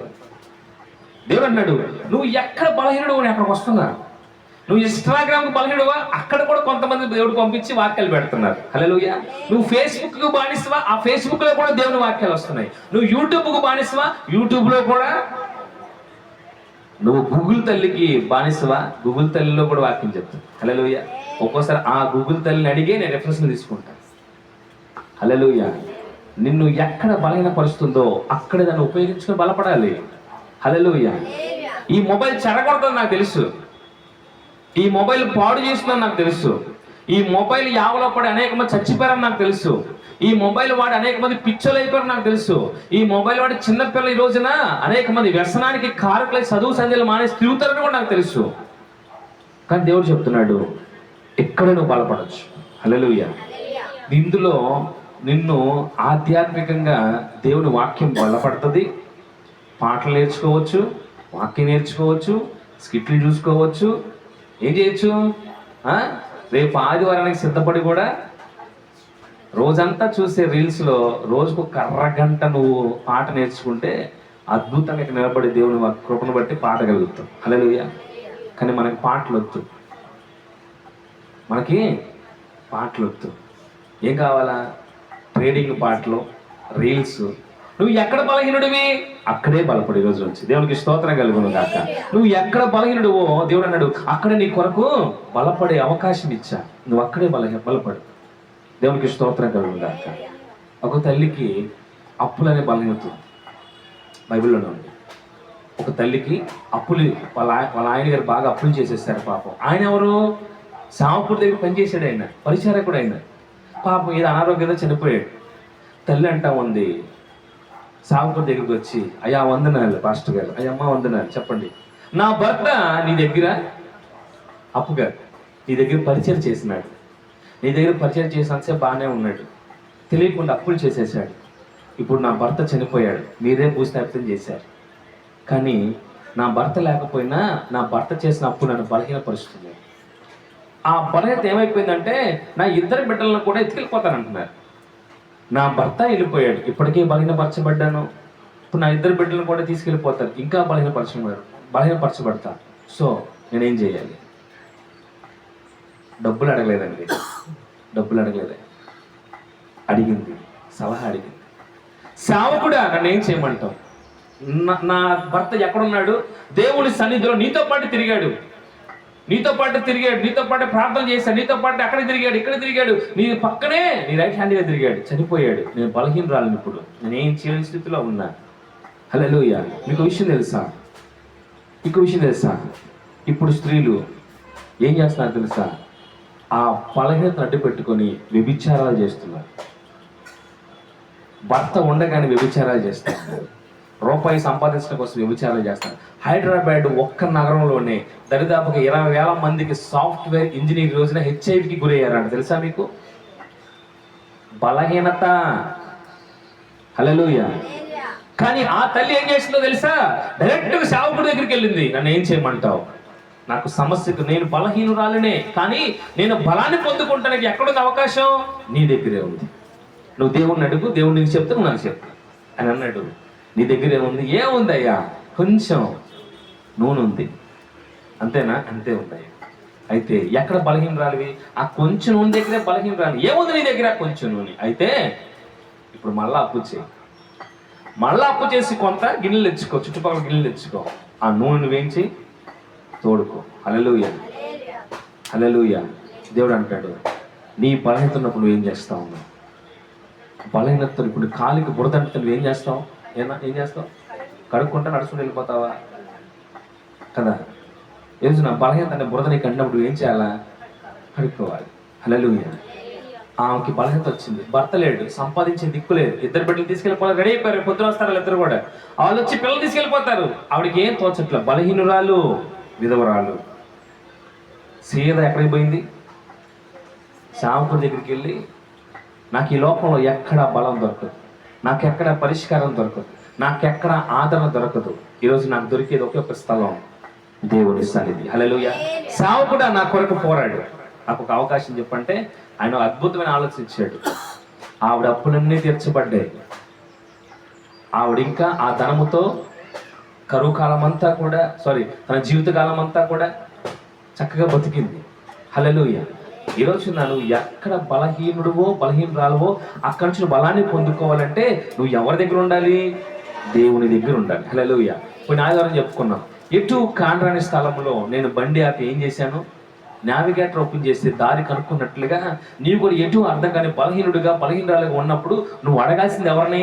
దేవుడు అన్నాడు, నువ్వు ఎక్కడ బలహీనుడు అని అక్కడికి వస్తున్నా. నువ్వు ఇన్స్టాగ్రామ్కి బలహీనుడువా, అక్కడ కూడా కొంతమంది దేవుడు పంపించి వాక్యాలు పెడుతున్నారు. హల్లెలూయా. నువ్వు ఫేస్బుక్కు బానిసవా, ఆ ఫేస్బుక్లో కూడా దేవుని వాక్యాలు వస్తున్నాయి. నువ్వు యూట్యూబ్కు బానిసవా, యూట్యూబ్లో కూడా. నువ్వు గూగుల్ తల్లికి బానిసవా, గూగుల్ తల్లిలో కూడా వాక్యం చెప్తాను. హల్లెలూయా. ఒక్కోసారి ఆ గూగుల్ తల్లిని అడిగే నేను రెఫరెన్స్లు తీసుకుంటాను. హల్లెలూయా. నిన్ను ఎక్కడ బలహీనపరుస్తుందో అక్కడ దాన్ని ఉపయోగించుకొని బలపడాలి. హల్లెలూయా. ఈ మొబైల్ చెడగొడుతుందని నాకు తెలుసు, ఈ మొబైల్ పాడు చేస్తుందని నాకు తెలుసు, ఈ మొబైల్ యావలో పడి అనేక మంది చచ్చిపోయారని నాకు తెలుసు, ఈ మొబైల్ వాడి అనేక మంది పిచ్చలు అయిపోయారని నాకు తెలుసు, ఈ మొబైల్ వాడి చిన్నపిల్లలు ఈ రోజున అనేక మంది వ్యసనానికి కారకులై చదువు సంధ్యలు మానేసి తిరుగుతారని కూడా నాకు తెలుసు. కానీ దేవుడు చెప్తున్నాడు, ఎక్కడ నువ్వు బలపడచ్చు. హల్లెలూయా. ఇందులో నిన్ను ఆధ్యాత్మికంగా దేవుని వాక్యం బలపడుతుంది. పాటలు నేర్చుకోవచ్చు, వాక్యం నేర్చుకోవచ్చు, స్కిట్లు చూసుకోవచ్చు. ఏం చేయొచ్చు? రేపు ఆదివారానికి సిద్ధపడి కూడా రోజంతా చూసే రీల్స్లో రోజుకు అరగంట నువ్వు పాట నేర్చుకుంటే అద్భుతంగా ఇక్కడ నిలబడి దేవుని కృపను బట్టి పాడగలుగుతాం. హల్లెలూయా. కానీ మనకి పాటలు వద్దు, మనకి పాటలు వద్దు. ఏం కావాలా? ట్రేడింగ్ పాటలు, రీల్స్. నువ్వు ఎక్కడ బలహీనుడివి అక్కడే బలపడు. ఈ రోజు నుంచి దేవునికి స్తోత్రం కలుగును గాక. నువ్వు ఎక్కడ బలహీనుడివో దేవుడు అన్నాడు అక్కడ నీ కొరకు బలపడే అవకాశం ఇచ్చా. నువ్వు అక్కడే బలపడు. దేవునికి స్తోత్రం కలుగును గాక. ఒక తల్లికి అప్పులనే బలహీనత బైబిల్లోనే ఉంది. ఒక తల్లికి అప్పులు, వాళ్ళ ఆయన గారు బాగా అప్పులు చేసేస్తారు పాపం. ఆయన ఎవరు? సామకుడి దగ్గర పనిచేసాడు, ఆయన పరిచారకుడు. ఆయన పాపం ఏదో అనారోగ్యంగా చనిపోయాడు. తల్లి అంటా ఉంది సామకుడి దగ్గరికి వచ్చి, అయ్యా వందనాలు పాస్టర్ గారు, అయ్యమ్మ వందనాలు, చెప్పండి, నా భర్త నీ దగ్గర అప్పుగా నీ దగ్గర పరిచయం చేసినాడు, నీ దగ్గర పరిచయం చేసినంతసేపు బాగానే ఉన్నాడు, తెలియకుండా అప్పులు చేసేసాడు. ఇప్పుడు నా భర్త చనిపోయాడు, మీరే భూస్థాపితం చేశారు. కానీ నా భర్త లేకపోయినా నా భర్త చేసిన అప్పు నన్ను బలహీనపరుస్తుంది. ఆ బలహీనత ఏమైపోయిందంటే నా ఇద్దరు బిడ్డలను కూడా ఎత్తుకెళ్ళిపోతానంటున్నారు. నా భర్త వెళ్ళిపోయాడు, ఇప్పటికే బలహీనపరచబడ్డాను, ఇప్పుడు నా ఇద్దరు బిడ్డలను కూడా తీసుకెళ్ళిపోతారు, ఇంకా బలహీనపరచబడతా. సో నేనేం చేయాలి? డబ్బులు అడగలేదండి, డబ్బులు అడగలేదే, అడిగింది, సలహా అడిగింది. సేవకుడా నన్ను ఏం చేయమంటావు? నా భర్త ఎక్కడున్నాడు? దేవుని సన్నిధిలో నీతో పాటు తిరిగాడు, నీతో పాటు ప్రార్థన చేశాడు, నీతో పాటు అక్కడ తిరిగాడు, ఇక్కడ తిరిగాడు, నీ పక్కనే నీ రైట్ హ్యాండ్గా తిరిగాడు, చనిపోయాడు. నేను బలహీనరాలను, ఇప్పుడు నేనేం చేయని స్థితిలో ఉన్నా. హల్లెలూయా. మీకు విషయం తెలుసా? ఇప్పుడు స్త్రీలు ఏం చేస్తున్నారు తెలుసా? ఆ బలహీనత అడ్డు పెట్టుకొని వ్యభిచారాలు చేస్తున్నారు. భర్త ఉండగానే వ్యభిచారాలు చేస్తారు, రూపాయి సంపాదించడం కోసం వ్యభిచారాలు చేస్తారు. హైదరాబాద్ ఒక్క నగరంలోనే దరిదాపుగా 20,000 మందికి సాఫ్ట్వేర్ ఇంజనీర్ రోజున హెచ్ఐవికి గురయ్యారంట. తెలుసా మీకు? బలహీనత. హల్లెలూయా. కానీ ఆ తల్లి ఏం చేసిందో తెలుసా? డైరెక్ట్గా సేవకుడి దగ్గరికి వెళ్ళింది, నన్ను ఏం చేయమంటావు? నాకు సమస్యకు, నేను బలహీనురాలనే, కానీ నేను బలాన్ని పొందుకుంటానికి ఎక్కడుంది అవకాశం? నీ దగ్గరే ఉంది. నువ్వు దేవుణ్ణి అడుగు, దేవుడు నీకు చెప్తే నువ్వు నాకు చెప్తా అని అన్నాడు. నీ దగ్గర ఏముంది? ఏముంది అయ్యా? కొంచెం నూనె ఉంది. అంతేనా? అంతే ఉందయ్యా. అయితే ఎక్కడ బలహీనరాలివి? ఆ కొంచెం నూనె దగ్గరే బలహీనరాలి. ఏముంది నీ దగ్గర? కొంచెం నూనె. అయితే ఇప్పుడు మళ్ళా అప్పు చేసి కొంత గిన్నెలు తెచ్చుకో, చుట్టుపక్కల గిన్నెలు తెచ్చుకో, ఆ నూనెను వేయించి తోడుకో. హల్లెలూయా. దేవుడు అంటాడు, నీ బలహీనత ఉన్నప్పుడు నువ్వేం చేస్తావు? బలహీనతలు ఇప్పుడు కాలికి బురద అంటే నువ్వేం చేస్తావు? ఏం చేస్తావు? కడుక్కుంటా నడుచుకుని వెళ్ళిపోతావా? కదా. ఏం నా బలహీనత అంటే బురద నీకు అంటినప్పుడు ఏం చేయాలా? కడుక్కోవాలి. హల్లెలూయా. ఆమెకి బలహీనత వచ్చింది, భర్త లేడు, సంపాదించే దిక్కు లేదు, ఇద్దరు బిడ్డలు తీసుకెళ్ళిపోతారు, రెడీ అయిపోయారు, పొద్దున వస్తారు ఇద్దరు కూడా. వాళ్ళు వచ్చి పిల్లలు తీసుకెళ్ళిపోతారు, ఆవిడకి ఏం తోచట్ల, బలహీనురాలు, విధవరాలు. సీద ఎక్కడికి పోయింది? సేవకుడి దగ్గరికి వెళ్ళి, నాకు ఈ లోకంలో ఎక్కడ బలం దొరకదు, నాకెక్కడ పరిష్కారం దొరకదు, నాకెక్కడ ఆదరణ దొరకదు, ఈరోజు నాకు దొరికేది ఒకే ఒక స్థలం, దేవుని సన్నిధి. హల్లెలూయా. సేవకుడు నా కొరకు పోరాడు, నాకు ఒక అవకాశం చెప్పంటే ఆయన అద్భుతమైన ఆలోచించాడు. ఆవిడ అప్పులన్నీ తీర్చబడ్డాయి. ఆవిడ ఇంకా ఆ ధనముతో కరువు కాలం అంతా కూడా, తన జీవితకాలం అంతా కూడా చక్కగా బతికింది. హల్లెలూయా. ఈరోజు నువ్వు ఎక్కడ బలహీనురాలువో అక్కడి నుంచి బలాన్ని పొందుకోవాలంటే నువ్వు ఎవరి దగ్గర ఉండాలి? దేవుని దగ్గర ఉండాలి. హల్లెలూయా. కొన్ని ఆదివారం చెప్పుకున్నాం, ఎటు కాండ్రాని స్థలంలో నేను బండి ఆపి ఏం చేశాను? నావిగేటర్ ఓపెన్ చేసి దారి కనుక్కున్నట్లుగా నీవు కూడా ఎటు అర్థం కాని బలహీనరాలుగా ఉన్నప్పుడు నువ్వు అడగాల్సింది ఎవరిని?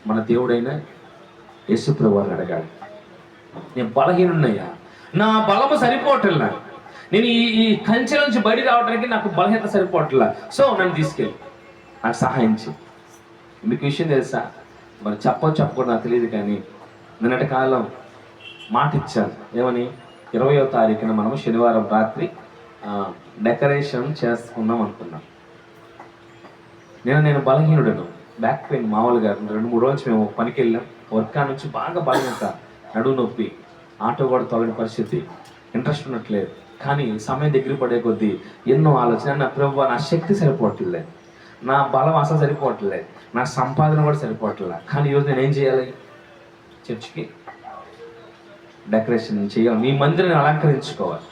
మన దేవుడైన యేసుప్రభువుని అడగాలి. నేను బలహీనున్నయ్యా, నా బలము సరిపోవట్లా, నేను ఈ కంచె నుంచి బయట రావడానికి నాకు బలహీనత సరిపోవట్లా, సో నన్ను తీసుకెళ్ళి నాకు సహాయం చేయి. మీకు విషయం తెలుసా? మరి చెప్పకూడదు నాకు తెలియదు, కానీ నిన్నటి కాలం మాట ఇచ్చాను. ఏమని? 20వ తారీఖున మనము శనివారం రాత్రి డెకరేషన్ చేసుకుందాం అనుకున్నాం. నేను బలహీనుడను, బ్యాక్ పెయిన్ మామూలుగా 2-3 రోజులు మేము పనికి వెళ్ళాం, వర్క్ నుంచి బాగా బలహీనత, నడువు నొప్పి, ఆటో కూడా తొలగిన పరిస్థితి, ఇంట్రెస్ట్ ఉన్నట్లేదు. కానీ సమయం దగ్గర పడే కొద్దీ ఎన్నో ఆలోచన, నా ప్రభువా నా శక్తి సరిపోవట్లేదు, నా బలం అసలు సరిపోవట్లేదు, నా సంపాదన కూడా సరిపోవట్లేదు. కానీ ఈరోజు నేను ఏం చేయాలి? చర్చికి డెకరేషన్ చేయాలి, మీ మందిరాన్ని అలంకరించుకోవాలి.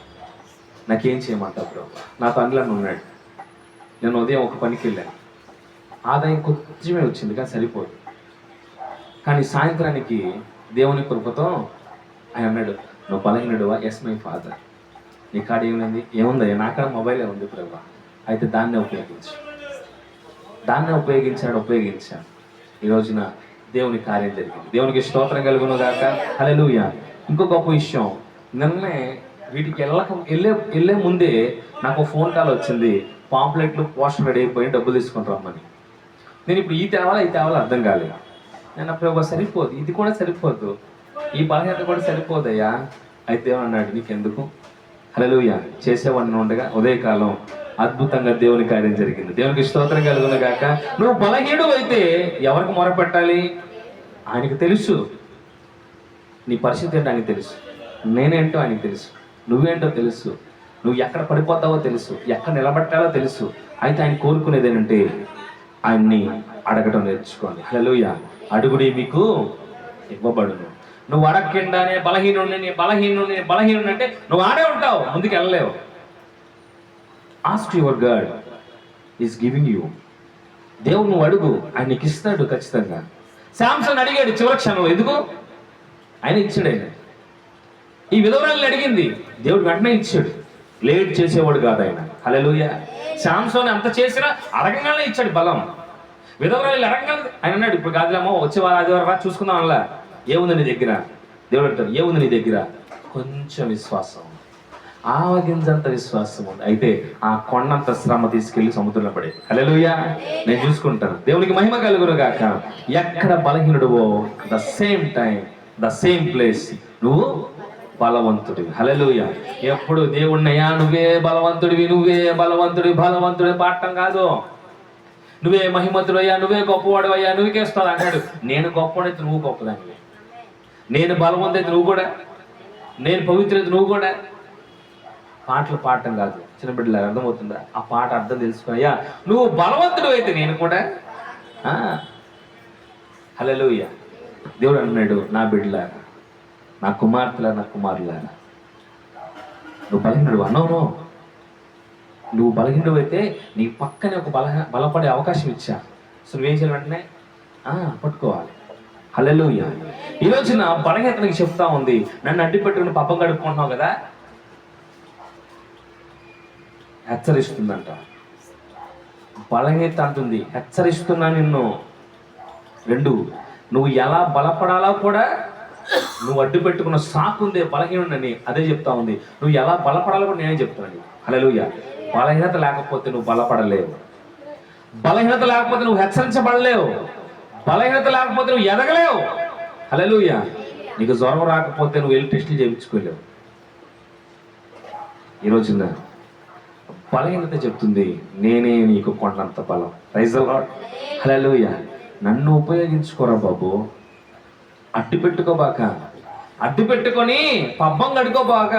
నాకేం చేయమంటావు ప్రభు? నా పనులను ఉన్నాడు. నేను ఉదయం ఒక పనికి వెళ్ళాను, ఆదాయం కొంచెమే వచ్చింది కానీ సరిపోదు. కానీ సాయంత్రానికి దేవుని కృపతో ఆయన అన్నాడు, నువ్వు బలహీనుడువా? Yes my father. నీ కాడ ఏమైంది? ఏముందయ్యా? నా కాడ మొబైలే ఉంది ప్రభా. అయితే దాన్నే ఉపయోగించాడు. ఈ రోజున దేవుని కార్యం జరిగింది. దేవునికి స్తోత్రం కలుగును గాక. హల్లెలూయా. ఇంకో గొప్ప విషయం, నిన్నే వీటికి వెళ్ళే ముందే నాకు ఫోన్ కాల్ వచ్చింది, పాంప్లెట్లు పోస్టర్ రెడీ అయిపోయి డబ్బులు తీసుకొని రమ్మని. నేను ఇప్పుడు ఈ తేవాలా అర్థం కాలేదు. నేను అప్పుడు సరిపోదు, ఇది కూడా సరిపోదు, ఈ బలహీనత కూడా సరిపోదయ్యా. అయితే ఏమన్నాడు, నీకెందుకు? హల్లెలూయా. చేసేవాడిని ఉండగా ఉదయకాలం అద్భుతంగా దేవుని కార్యం జరిగింది. దేవునికి స్తోత్రం కలుగును గాక. నువ్వు బలహీనుడు అయితే ఎవరికి మొరపెట్టాలి? ఆయనకు తెలుసు. నీ పరిస్థితి ఏంటో ఆయనకు తెలుసు, నేనేంటో ఆయనకు తెలుసు, నువ్వేంటో తెలుసు, నువ్వు ఎక్కడ పడిపోతావో తెలుసు, ఎక్కడ నిలబట్టాలో తెలుసు. అయితే ఆయన కోరుకునేది ఏంటంటే ఆయన్ని అడగటం నేర్చుకోండి. హల్లెలూయా. అడుగుడి మీకు ఇవ్వబడును. నువ్వు అడగకుండానే బలహీనుడు అంటే నువ్వు ఆడే ఉంటావు, ముందుకు వెళ్ళలేవు. Ask your god is giving you. దేవుడు నువ్వు అడుగు, ఆయన నీకు ఇస్తాడు ఖచ్చితంగా. శాంసన్ అడిగాడు చివరి క్షణంలో, ఎందుకు? ఆయన ఇచ్చాడు. ఆయన ఈ విధవరాలను అడిగింది, దేవుడు వెంటనే ఇచ్చాడు. లేట్ చేసేవాడు కాదు ఆయన. హల్లెలూయా. శాంసన్ అంత చేసినా అడగంగానే ఇచ్చాడు బలం. విధవరాలు అడగంగానే ఆయన అన్నాడు, ఇప్పుడు కాదులేమో వచ్చే వారు ఆదివారం రా చూసుకుందాం. అలా ఏముంది నీ దగ్గర? దేవుడు అంటారు, ఏముంది నీ దగ్గర? కొంచెం విశ్వాసం, ఆవగింజంత విశ్వాసం ఉంది. అయితే ఆ కొండంత శ్రమ తీసుకెళ్లి సముద్రంలో పడే. హల్లెలూయా. నేను చూసుకుంటాను. దేవునికి మహిమ కలుగును గాక. ఎక్కడ బలహీనుడువో the same time the same place నువ్వు బలవంతుడివి. హల్లెలూయా. ఎప్పుడు దేవుణ్ణయ్యా నువ్వే బలవంతుడి పాడటం కాదు. నువ్వే మహిమంతుడు అయ్యా, నువ్వే గొప్పవాడు అయ్యా, నువ్వుకేస్తావు అంటాడు. నేను గొప్పవాడైతే నువ్వు గొప్పదానివి, నేను బలవంతైతే నువ్వు కూడా, నేను పవిత్రైతే నువ్వు కూడా. పాటలు పాడటం కాదు. చిన్న బిడ్డలు అర్థమవుతుందా? ఆ పాట అర్థం తెలుసుకున్నాయా? నువ్వు బలవంతుడు అయితే నేను కూడా. హల్లెలూయా. దేవుడు అన్నాడు, నా బిడ్డలారా, నా కుమారులారా, నువ్వు బలహీనుడు అన్నావు. నువ్వు బలహీనుడు అయితే నీ పక్కనే ఒక బలపడే అవకాశం ఇచ్చా. సో నువ్వేం చేయాలి? వెంటనే పట్టుకోవాలి. హల్లెలూయా. ఈ రోజున బలహీనతకి చెప్తా ఉంది, నన్ను అడ్డు పెట్టుకుని పబ్బం గడుపుకుంటున్నావు కదా, హెచ్చరిస్తుందంట. బలహీనత అంటుంది, హెచ్చరిస్తున్నా నిన్ను. 2, నువ్వు ఎలా బలపడాలో కూడా నువ్వు అడ్డు పెట్టుకున్న సాకుందే బలహీనుడని అదే చెప్తా ఉంది. నువ్వు ఎలా బలపడాలో కూడా నేనే చెప్తున్నాను. హల్లెలూయా. బలహీనత లేకపోతే నువ్వు బలపడలేవు, బలహీనత లేకపోతే నువ్వు హెచ్చరించబడలేవు, బలహీనత లేకపోతే నువ్వు ఎదగలేవు. హల్లెలూయా. నీకు జ్వరం రాకపోతే నువ్వు వెళ్ళి టెస్టులు చేయించుకోలేవు. ఈ రోజున బలహీనత చెప్తుంది, నేనే నీకు కొండంత బలం. Praise the lord. హల్లెలూయా. నన్ను ఉపయోగించుకోరా బాబు, అడ్డు పెట్టుకొని పబ్బం గడుకోబాక.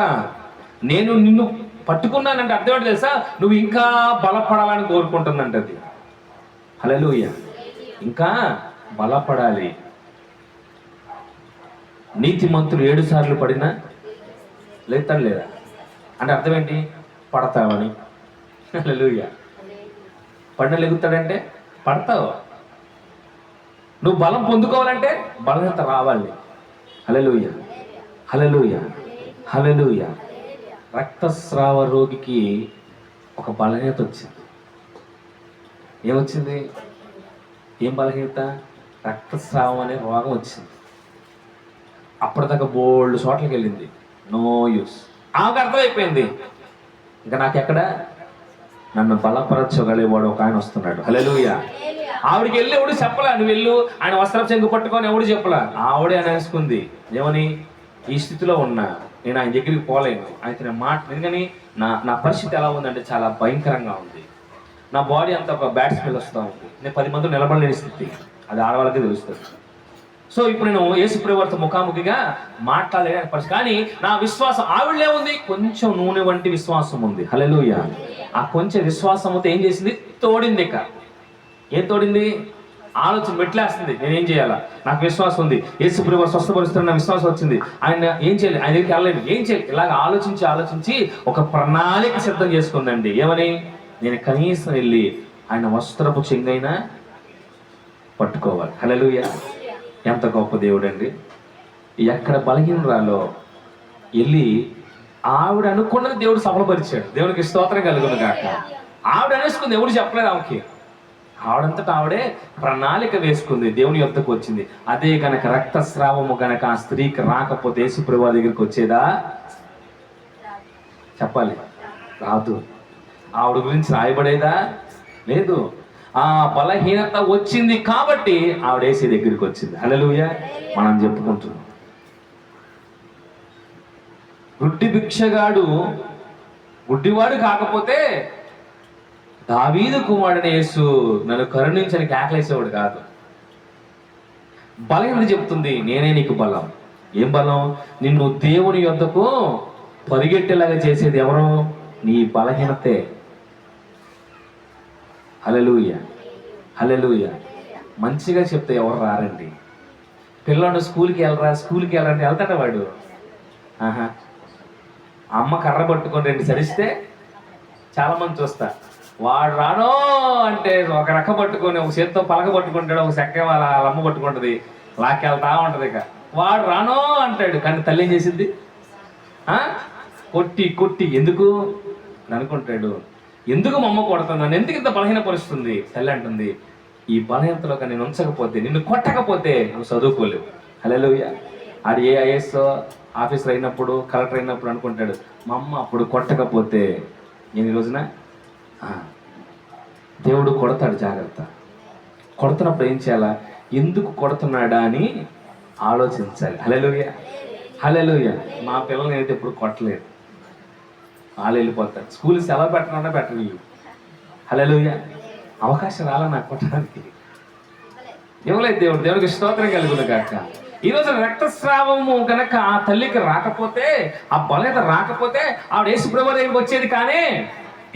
నేను నిన్ను పట్టుకున్నానంటే అర్థం ఏంటో తెలుసా? నువ్వు ఇంకా బలపడాలని కోరుకుంటుందంటది. హల్లెలూయా. ఇంకా బలపడాలి. నీతిమంతుడు 7 సార్లు పడినా లేతాడు లేదా అంటే అర్థం ఏంటి? పడతావని. హల్లెలూయా. పడిన లెగుతాడంటే పడతావు. నువ్వు బలం పొందుకోవాలంటే బలహీనత రావాలి. హల్లెలూయా. హల్లెలూయా. హల్లెలూయా. రక్తస్రావ రోగికి ఒక బలహీనత వచ్చింది. ఏమొచ్చింది? ఏం బలహీనత? రక్తస్రావం అనే రోగం వచ్చింది. అప్పటిదాకా బోల్డ్ చోట్లకి వెళ్ళింది, నో యూస్. ఆమెకు అర్థమైపోయింది, ఇంకా నాకెక్కడ నన్ను బలపరచగలేవాడు ఒక ఆయన వస్తున్నాడు. హల్లెలూయా. ఆవిడికి వెళ్ళి ఎవడు చెప్పలా, నువ్వు వెళ్ళు ఆయన వస్త్రం చెంగు పట్టుకొని ఎవడు చెప్పలా. ఆవిడే అనేసుకుంది, ఏమని? ఈ స్థితిలో ఉన్నా నేను ఆయన దగ్గరికి పోలేను, ఆయన మాట ఎందుకని నా పరిస్థితి ఎలా ఉందంటే చాలా భయంకరంగా ఉంది. నా బాడీ అంతా ఒక బ్యాడ్ స్మెల్ వస్తూ ఉంది, నేను 10 మంది నిలబడలేని స్థితి. అది ఆడవాళ్ళకే తెలుస్తుంది. సో ఇప్పుడు నేను యేసుప్రభువుతో ముఖాముఖిగా మాట్లాడలేని పరిస్థితి. కానీ నా విశ్వాసం ఆవిడలే ఉంది, కొంచెం నూనె వంటి విశ్వాసం ఉంది. హల్లెలూయా. ఆ కొంచెం విశ్వాసంతో ఏం చేసింది? తోడింది. ఇక ఏం తోడింది? ఆలోచన మెట్లేస్తుంది, నేనేం చేయాలా, నాకు విశ్వాసం ఉంది, యేసుప్రభువు స్వస్థపరుస్తున్న విశ్వాసం వచ్చింది, ఆయన ఏం చేయాలి, ఆయన దగ్గరికి వెళ్ళలేదు, ఏం చేయాలి, ఇలాగ ఆలోచించి ఒక ప్రణాళిక సిద్ధం చేసుకుందండి. ఏమని? నేను కనీసం వెళ్ళి ఆయన వస్త్రపు చెంగైనా పట్టుకోవాలి. హల్లెలూయా. ఎంత గొప్ప దేవుడు అండి. ఎక్కడ బలహీనరాలో వెళ్ళి ఆవిడ అనుకున్నది దేవుడు సఫలపరిచాడు. దేవునికి స్తోత్రం కలుగును గాక. ఆవిడ అనేసుకుంది, ఎవరు చెప్పలేదు ఆమెకి. ఆవిడంతటా ఆవిడే ప్రణాళిక వేసుకుంది, దేవుని యొద్దకు వచ్చింది. అదే గనక రక్తస్రావము గనక ఆ స్త్రీకి రాకపోతే యేసుప్రభువు దగ్గరికి వచ్చేదా? చెప్పాలి, రాదు. ఆవిడ గురించి రాయబడేదా? లేదు. ఆ బలహీనత వచ్చింది కాబట్టి ఆవిడ యేసు దగ్గరికి వచ్చింది. హల్లెలూయా. మనం చెప్పుకుంటున్నాం, గుడ్డి భిక్షగాడు గుడ్డివాడు కాకపోతే దావీదు కుమారుడైన యేసు నన్ను కరుణించని కేకలేసేవాడు కాదు. బలహీనత చెప్తుంది, నేనే నీకు బలం. ఏం బలం? నిన్ను దేవుని యొద్దకు పరిగెట్టేలాగా చేసేది ఎవరు? నీ బలహీనతే. హల్లెలూయా, హల్లెలూయా. మంచిగా చెప్తే ఎవరు రారండి. పిల్లలు స్కూల్కి వెళ్ళరండి, వెళ్తాడ వాడు. ఆహా, అమ్మ కర్ర పట్టుకొని 2 సరిస్తే చాలా మంది చూస్తా. వాడు రానో అంటే ఒక రెక్క పట్టుకొని, ఒక చేత్తో పలక పట్టుకుంటాడు, ఒక చెక్క వాళ్ళ అమ్మ పట్టుకుంటుంది, లాక్కెళ్తా ఉంటుంది. ఇక వాడు రానో అంటాడు, కానీ తల్లి ఏం చేసింది? కొట్టి కొట్టి ఎందుకు అనుకుంటాడు. ఎందుకు మా అమ్మ కొడుతుంది, నన్ను ఎందుకు ఇంత బలహీనపరుస్తుంది? తల్లి అంటుంది, ఈ బలహీనతలో నేను ఉంచకపోతే, నిన్ను కొట్టకపోతే నువ్వు చదువుకోలేవు. హల్లెలూయా. ఆడు ఏ ఐఏఎస్ ఆఫీసర్ అయినప్పుడు, కలెక్టర్ అయినప్పుడు అనుకుంటాడు, మా అమ్మ అప్పుడు కొట్టకపోతే నేను ఈ రోజున. దేవుడు కొడతాడు, జాగ్రత్త. కొడుతున్నప్పుడు ఏం చేయాలా? ఎందుకు కొడుతున్నాడా అని ఆలోచించాలి. హల్లెలూయా, హల్లెలూయా. మా పిల్లల్ని అయితే ఎప్పుడు కొట్టలేదు, వాళ్ళు వెళ్ళిపోతారు. స్కూల్ సెలవు పెట్టకుండా పెట్టలేదు. హల్లెలూయా. అవకాశం రాలా నాకు కొట్టడానికి. ఇవ్వలేదు దేవుడు. దేవుడికి స్తోత్రం కలుగును గాక. ఈరోజు రక్తస్రావము కనుక ఆ తల్లికి రాకపోతే, ఆ బలహీనత రాకపోతే ఆవిడ యేసుప్రభువు దగ్గరికి వచ్చేది. కానీ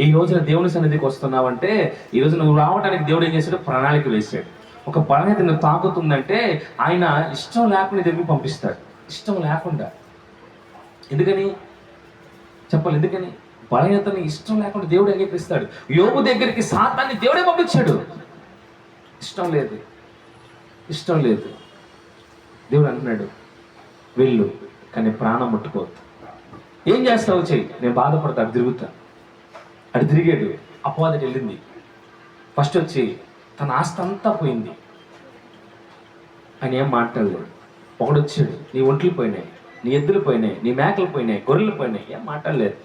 ఈ రోజున దేవుని సన్నిధికి వస్తున్నావంటే, ఈ రోజు నువ్వు రావడానికి దేవుడు ఏం చేశాడు? ప్రణాళిక వేసాడు. ఒక బలహీనత నువ్వు తాకుతుందంటే ఆయన ఇష్టం లేకుండా దగ్గరికి పంపిస్తాడు. ఇష్టం లేకుండా. ఎందుకని చెప్పాలి? ఎందుకని? బలహీనతని ఇష్టం లేకుండా దేవుడు అంగీకరిస్తాడు. యోబు దగ్గరికి సాతాన్ని దేవుడే పంపించాడు. ఇష్టం లేదు, ఇష్టం లేదు. దేవుడు అంటున్నాడు, వెళ్ళు, కానీ ప్రాణం ముట్టుకోవద్దు. ఏం చేస్తావు? చెయ్యి, నేను బాధపడతా. అటు తిరుగుతా. అటు తిరిగాడు. అపవాదం వెళ్ళింది. ఫస్ట్ వచ్చి తన ఆస్తి అంతా పోయింది. ఆయన ఏం మాట్లాడలేదు. ఒకడొచ్చాడు, నీ ఒంట్లు పోయినాయి, నీ ఎద్దులు పోయినాయి, నీ మేకలు పోయినాయి, గొర్రెలు పోయినాయి, ఏం మాట్లాడలేదు.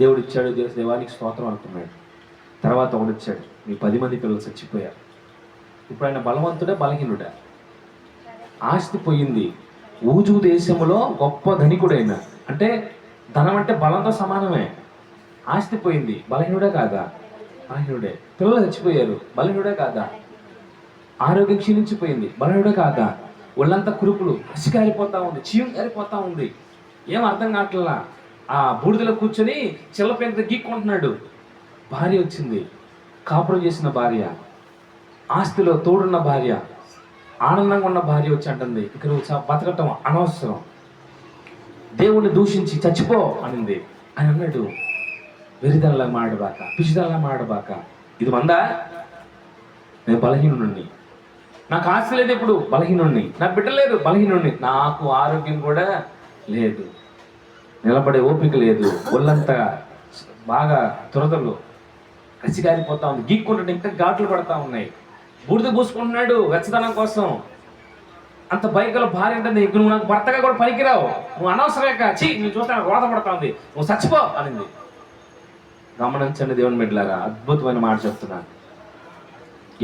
దేవుడు ఇచ్చాడు, దేవానికి స్తోత్రం అనుకున్నాడు. తర్వాత ఒకడొచ్చాడు, నీ 10 మంది పిల్లలు చచ్చిపోయారు. ఇప్పుడు ఆయన బలవంతుడా బలహీనుడా? ఆస్తి పోయింది. ఊజు దేశంలో గొప్ప ధనికుడైన, అంటే ధనం అంటే బలంతో సమానమే. ఆస్తి పోయింది, బలహీనుడే కాదా? బలహీనుడే. పిల్లలు చచ్చిపోయారు, బలహీనుడే కాదా? ఆరోగ్యం క్షీణించిపోయింది, బలహీనుడే కాదా? ఒళ్ళంతా కురుపులు, అసి కారిపోతా ఉంది, చీము కారిపోతా ఉంది. ఏం అర్థం కావట్లా. ఆ బూడిదలో కూర్చొని చిల్లపెంత గీక్కుంటున్నాడు. భార్య వచ్చింది, కాపురం చేసిన భార్య, ఆస్తిలో తోడున్న భార్య, ఆనందంగా ఉన్న భార్య వచ్చి అంటుంది, ఇక నువ్వు బతకటం అనవసరం, దేవుణ్ణి దూషించి చచ్చిపో అనింది. అని అన్నాడు, వెరిదల్లా మాడబాక, పిచ్చిదల్లా మాడబాక. ఇది మందా? నేను బలహీనుణ్ణి, నాకు ఆస్తి లేదు, ఇప్పుడు బలహీనుణ్ణి, నాకు బిడ్డ లేదు, బలహీనుణ్ణి, నాకు ఆరోగ్యం కూడా లేదు, నిలబడే ఓపిక లేదు, ఒళ్ళంతా బాగా దురదలు, కసిగారిపోతా ఉంది, గీక్కుంటుంటే ఇంకా ఘాట్లు పడతా ఉన్నాయి, బూడిద పూసుకుంటున్నాడు వెచ్చదనం కోసం. అంత భయంకర భార్య ఉంటుంది, ఇంక నువ్వు నాకు భర్తగా కూడా పనికిరావు, నువ్వు అనవసరంగా చీ నువ్వు చూస్తే నాకు రోత పడతా ఉంది, నువ్వు చచ్చిపో అనింది. గమనించండి దేవుని బిడ్డలారా, అద్భుతమైన మాట చెప్తున్నాను.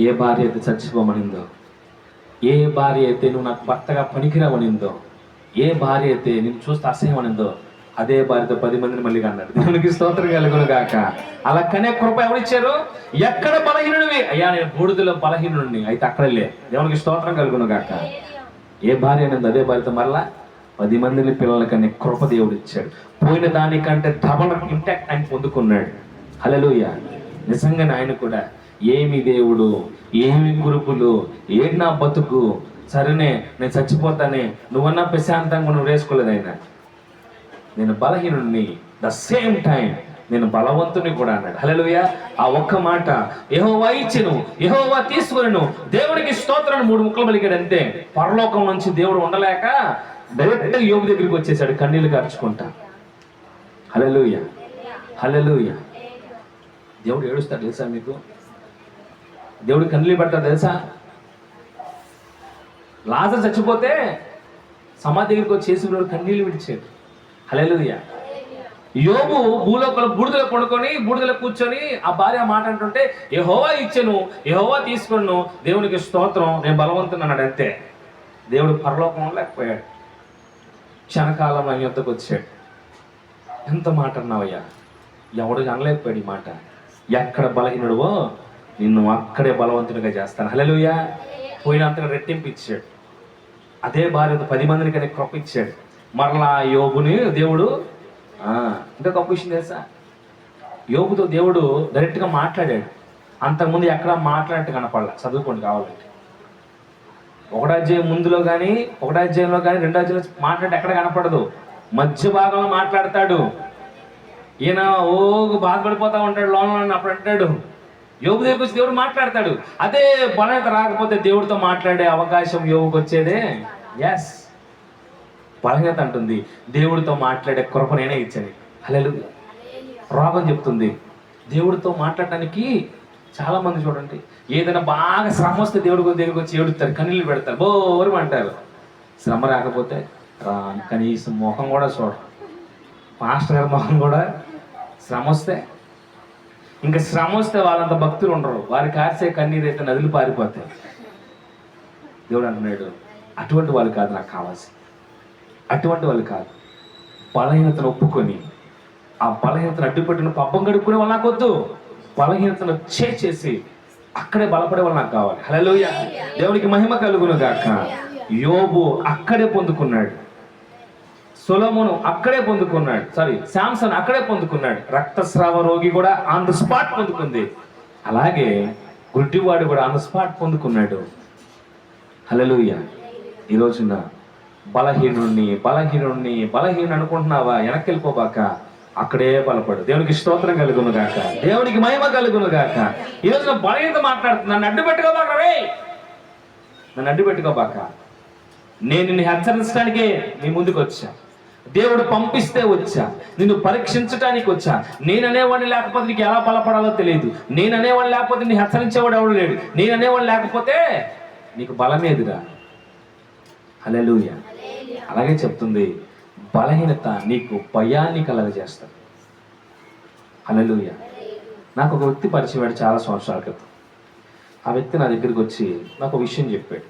ఏ భార్య అయితే చచ్చిపోమనిందో, ఏ భార్య అయితే నువ్వు నాకు భర్తగా పనికిరావనిందో, ఏ భార్య అయితే నేను చూస్తే అసహ్యం అనిందో, అదే భార్యతో 10 మందిని మళ్ళీ అన్నాడు. దేవునికి స్తోత్రం కలుగును గాక. అలా కనే కృప ఎవరిచ్చారు? ఎక్కడ బలహీనుడివి? అయ్యా నేను బూడిదలో బలహీనుడిని, అయితే అక్కడలే. దేవునికి స్తోత్రం కలుగును గాక. ఏ భార్య అనేది అదే భార్యతో మరలా 10 మందిని పిల్లలకనే కృప దేవుడు ఇచ్చాడు. పోయిన దానికంటే డబల్ ఇంటాక్ట్ ఆయన పొందుకున్నాడు. హల్లెలూయా. నిజంగానే ఆయన కూడా ఏమి దేవుడు, ఏమి కురుపులు, ఏది నా బతుకు, సరేనే నేను చచ్చిపోతానే, నువ్వన్నా ప్రశాంతంగా నువ్వు వేసుకోలేదు ఆయన. నేను బలహీనుడిని, ద సేమ్ టైం నేను బలవంతుని కూడా అన్నాడు. హల్లెలూయా. ఆ ఒక్క మాట, యెహోవా ఇచ్చెను, యెహోవా తీసుకొనెను, దేవునికి స్తోత్రం 3 ముక్కలు పలికాడు అంతే. పరలోకం నుంచి దేవుడు ఉండలేక డైరెక్ట్గా యోబు దగ్గరికి వచ్చేసాడు కన్నీళ్లు కార్చుకుంటా. హల్లెలూయా, హల్లెలూయా. దేవుడు ఏడుస్తాడు తెలుసా మీకు? దేవుడు కన్నీళ్ళు పెడతాడు తెలుసా? లాజరు చచ్చిపోతే సమాధి దగ్గరికి వచ్చేసి కన్నీళ్ళు విడిచాడు. హల్లెలూయా. యోబు భూలోకంలో బూడిదలో పడుకొని బూడిదలో కూర్చొని ఆ భార్య మాట అంటుంటే, యెహోవా ఇచ్చెను, యెహోవా తీసుకొను, దేవునికి స్తోత్రం, నేను బలవంతుని అన్నాడు అంతే. దేవుడు పరలోకంలో లేకపోయాడు, క్షణకాలం ఆయన యొద్దకు వచ్చాడు. ఎంత మాట అన్నావయ్యా? ఎవడు అనలేకపోయాడు ఈ మాట. ఎక్కడ బలహీనుడువో నిన్ను అక్కడే బలవంతునిగా చేస్తాను. హల్లెలూయా. పోయినంతగా రెట్టింపు ఇచ్చాడు. అదే భార్యతో 10 మందిని కానీ కృప ఇచ్చాడు. మరలా యోబుని దేవుడు ఇంకా గొప్ప విషయం తెలుసా? యోబుతో దేవుడు డైరెక్ట్గా మాట్లాడాడు. అంతకుముందు ఎక్కడ మాట్లాడినట్టు కనపడలే. చదువుకోండి కావాలంటే. 1వ అధ్యాయం ముందులో కానీ 1వ అధ్యాయంలో కానీ 2వ అధ్యాయంలో మాట్లాడి ఎక్కడ కనపడదు. మధ్య భాగంలో మాట్లాడతాడు. ఈయన బాధపడిపోతా ఉంటాడు లోన. అప్పుడు అంటాడు, యోబు దగ్గరికి వచ్చి దేవుడు మాట్లాడతాడు. అదే బలహీనత రాకపోతే దేవుడితో మాట్లాడే అవకాశం యోబుకి వచ్చేదే. ఎస్, బలహీనత అంటుంది దేవుడితో మాట్లాడే కృప నేనే ఇచ్చాను. హల్లెలూయా. రోగం చెప్తుంది దేవుడితో మాట్లాడటానికి. చాలా మంది చూడండి, ఏదైనా బాగా శ్రమ వస్తే దేవుడి దగ్గరికి వచ్చి ఏడుస్తారు, కన్నీళ్ళు పెడతారు, బోరు అంటారు. శ్రమ రాకపోతే కనీసం ముఖం కూడా చూడరు. మాస్టర్ గారి ముఖం కూడా శ్రమ వస్తే, ఇంకా శ్రమ వస్తే వాళ్ళంత భక్తులు ఉండరు. వారి కార్చే కన్నీరు అయితే నదులు పారిపోతాయి. దేవుడు అంటున్నాడు, అటువంటి వాళ్ళు కాదు నాకు కావాల్సి. అటువంటి వాళ్ళు కాదు. బలహీనతను ఒప్పుకొని ఆ బలహీనతను అడ్డుపెట్టిన పబ్బం గడుపుకునే వాళ్ళు నాకు వద్దు. బలహీనతను చేసి అక్కడే బలపడే వాళ్ళు నాకు కావాలి. హల్లెలూయా. దేవునికి మహిమ కలుగును గాక. యోబు అక్కడే పొందుకున్నాడు. సొలొమోను అక్కడే పొందుకున్నాడు. శాంసన్ అక్కడే పొందుకున్నాడు. రక్తస్రావ రోగి కూడా ఆన్ ద స్పాట్ పొందుకుంది. అలాగే గుడ్డివాడు కూడా ఆన్ ద స్పాట్ పొందుకున్నాడు. హల్లెలూయా. ఈ రోజున బలహీనుడిని అనుకుంటున్నావా? వెనక్కి వెళ్ళిపోబాక, అక్కడే బలపడు. దేవునికి స్తోత్రం కలుగును గాక. దేవునికి మహిమ కలుగును గాక. ఈ రోజున బలహీనత మాట్లాడుతుంది. నన్ను అడ్డు పెట్టుకోబాక. నేను నిన్ను హెచ్చరించడానికే నీ ముందుకు వచ్చా. దేవుడు పంపిస్తే వచ్చా. నిన్ను పరీక్షించడానికి వచ్చా. నేననేవాడిని లేకపోతే నీకు ఎలా బలపడాలో తెలియదు. నేననేవాడిని లేకపోతే నీ హెచ్చరించేవాడు ఎవడు లేడు. నేననేవాడిని లేకపోతే నీకు బలమేదిరా. హల్లెలూయా. అలాగే చెప్తుంది, బలహీనత నీకు భయాన్ని కలగజేస్తుంది. హల్లెలూయా. నాకు ఒక వ్యక్తి పరిచయం చాలా సంవత్సరాల క్రితం. ఆ వ్యక్తి నా దగ్గరికి వచ్చి నాకు ఒక విషయం చెప్పాడు.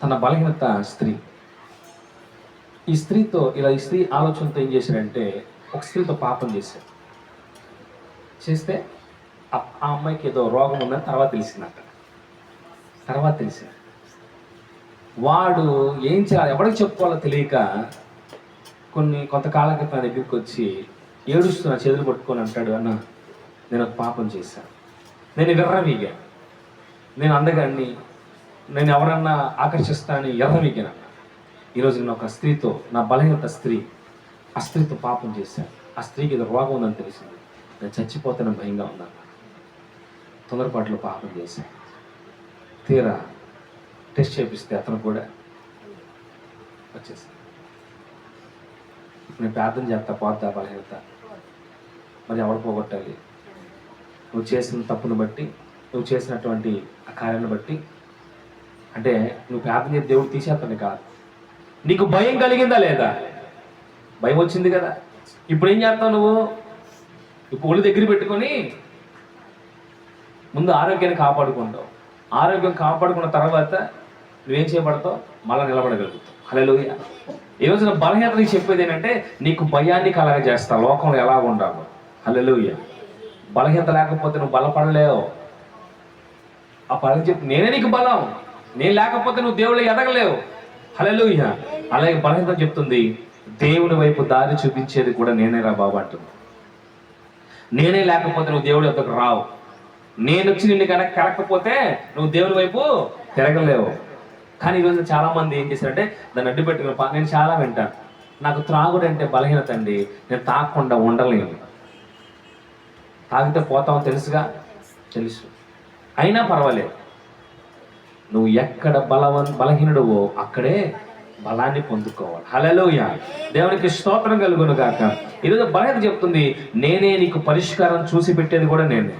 తన బలహీనత స్త్రీ. ఈ స్త్రీ ఆలోచనతో ఏం చేశాడంటే, ఒక స్త్రీతో పాపం చేశాడు. చేస్తే ఆ అమ్మాయికి ఏదో రోగం ఉందని తర్వాత తెలిసింది. వాడు ఏం చేయాలి, ఎవరికి చెప్పుకోవాలో తెలియక కొంతకాలం క్రితం నా దగ్గరికి వచ్చి ఏడుస్తున్నా, చేతులు పట్టుకొని అంటాడు, అన్న నేను ఒక పాపం చేశాను, నేను విర్రవీగా, నేను అందగాన్ని, నేను ఎవరన్నా ఆకర్షిస్తానని ఎర్రవీగాను. ఈరోజు నేను ఒక స్త్రీతో, నా బలహీనత స్త్రీ, ఆ స్త్రీతో పాపం చేశాను. ఆ స్త్రీకి ఏదో రోగం ఉందని తెలిసింది. నేను చచ్చిపోతానని భయంగా ఉన్నాను. తొందరపాట్లో పాపం చేశాను. తీరా టెస్ట్ చేపిస్తే అతను కూడా వచ్చేసి, ఇప్పుడు నేను ప్రార్థన చేస్తా, పోతా బలహీనత. మరి ఎవరు పోగొట్టాలి? నువ్వు చేసిన తప్పును బట్టి, నువ్వు చేసినటువంటి ఆ కార్యాన్ని బట్టి. అంటే నువ్వు ప్రార్థన చేసి దేవుడు తీసేస్తాను కాదు. నీకు భయం కలిగిందా లేదా? భయం వచ్చింది కదా. ఇప్పుడు ఏం చేస్తావు నువ్వు? ఇప్పుడు ఒళ్ళు దగ్గర పెట్టుకొని ముందు ఆరోగ్యాన్ని కాపాడుకుంటావు. ఆరోగ్యం కాపాడుకున్న తర్వాత నువ్వేం చేయబడతావు? మళ్ళీ నిలబడగలుగుతావు. హల్లెలూయా. ఈ రోజున బలహీనత నీకు చెప్పేది ఏంటంటే, నీకు భయాన్ని కలగజేస్తా లోకంలో ఎలా ఉండాలో. హల్లెలూయా. బలహీనత లేకపోతే నువ్వు బలపడలేవు. ఆ బలం చెప్పి, నేనే నీకు బలం, నేను లేకపోతే నువ్వు దేవుళ్ళు ఎదగలేవు. హల్లెలూయా. అలాగే బలహీనత చెప్తుంది, దేవుని వైపు దారి చూపించేది కూడా నేనే రా బాబు అంటుంది. నేనే లేకపోతే నువ్వు దేవుడి వద్దకు రావు. నేను వచ్చి నిన్ను కలకపోతే నువ్వు దేవుని వైపు తిరగలేవు. కానీ ఈరోజు చాలా మంది ఏం చేశారంటే దాన్ని అడ్డు పెట్టుకుని, నేను చాలా వింటాను, నాకు త్రాగుడు అంటే బలహీనత అండి, నేను తాగకుండా ఉండలేను. తాగితే పోతామో తెలుసుగా, తెలుసు. అయినా పర్వాలేదు, నువ్వు ఎక్కడ బలహీనుడువో అక్కడే బలాన్ని పొందుకోవాలి. హల్లెలూయా, దేవునికి స్తోత్రం కలుగును గాక. ఈరోజు బలహీనత చెప్తుంది, నేనే నీకు పరిష్కారం చూసి పెట్టేది కూడా నేనే.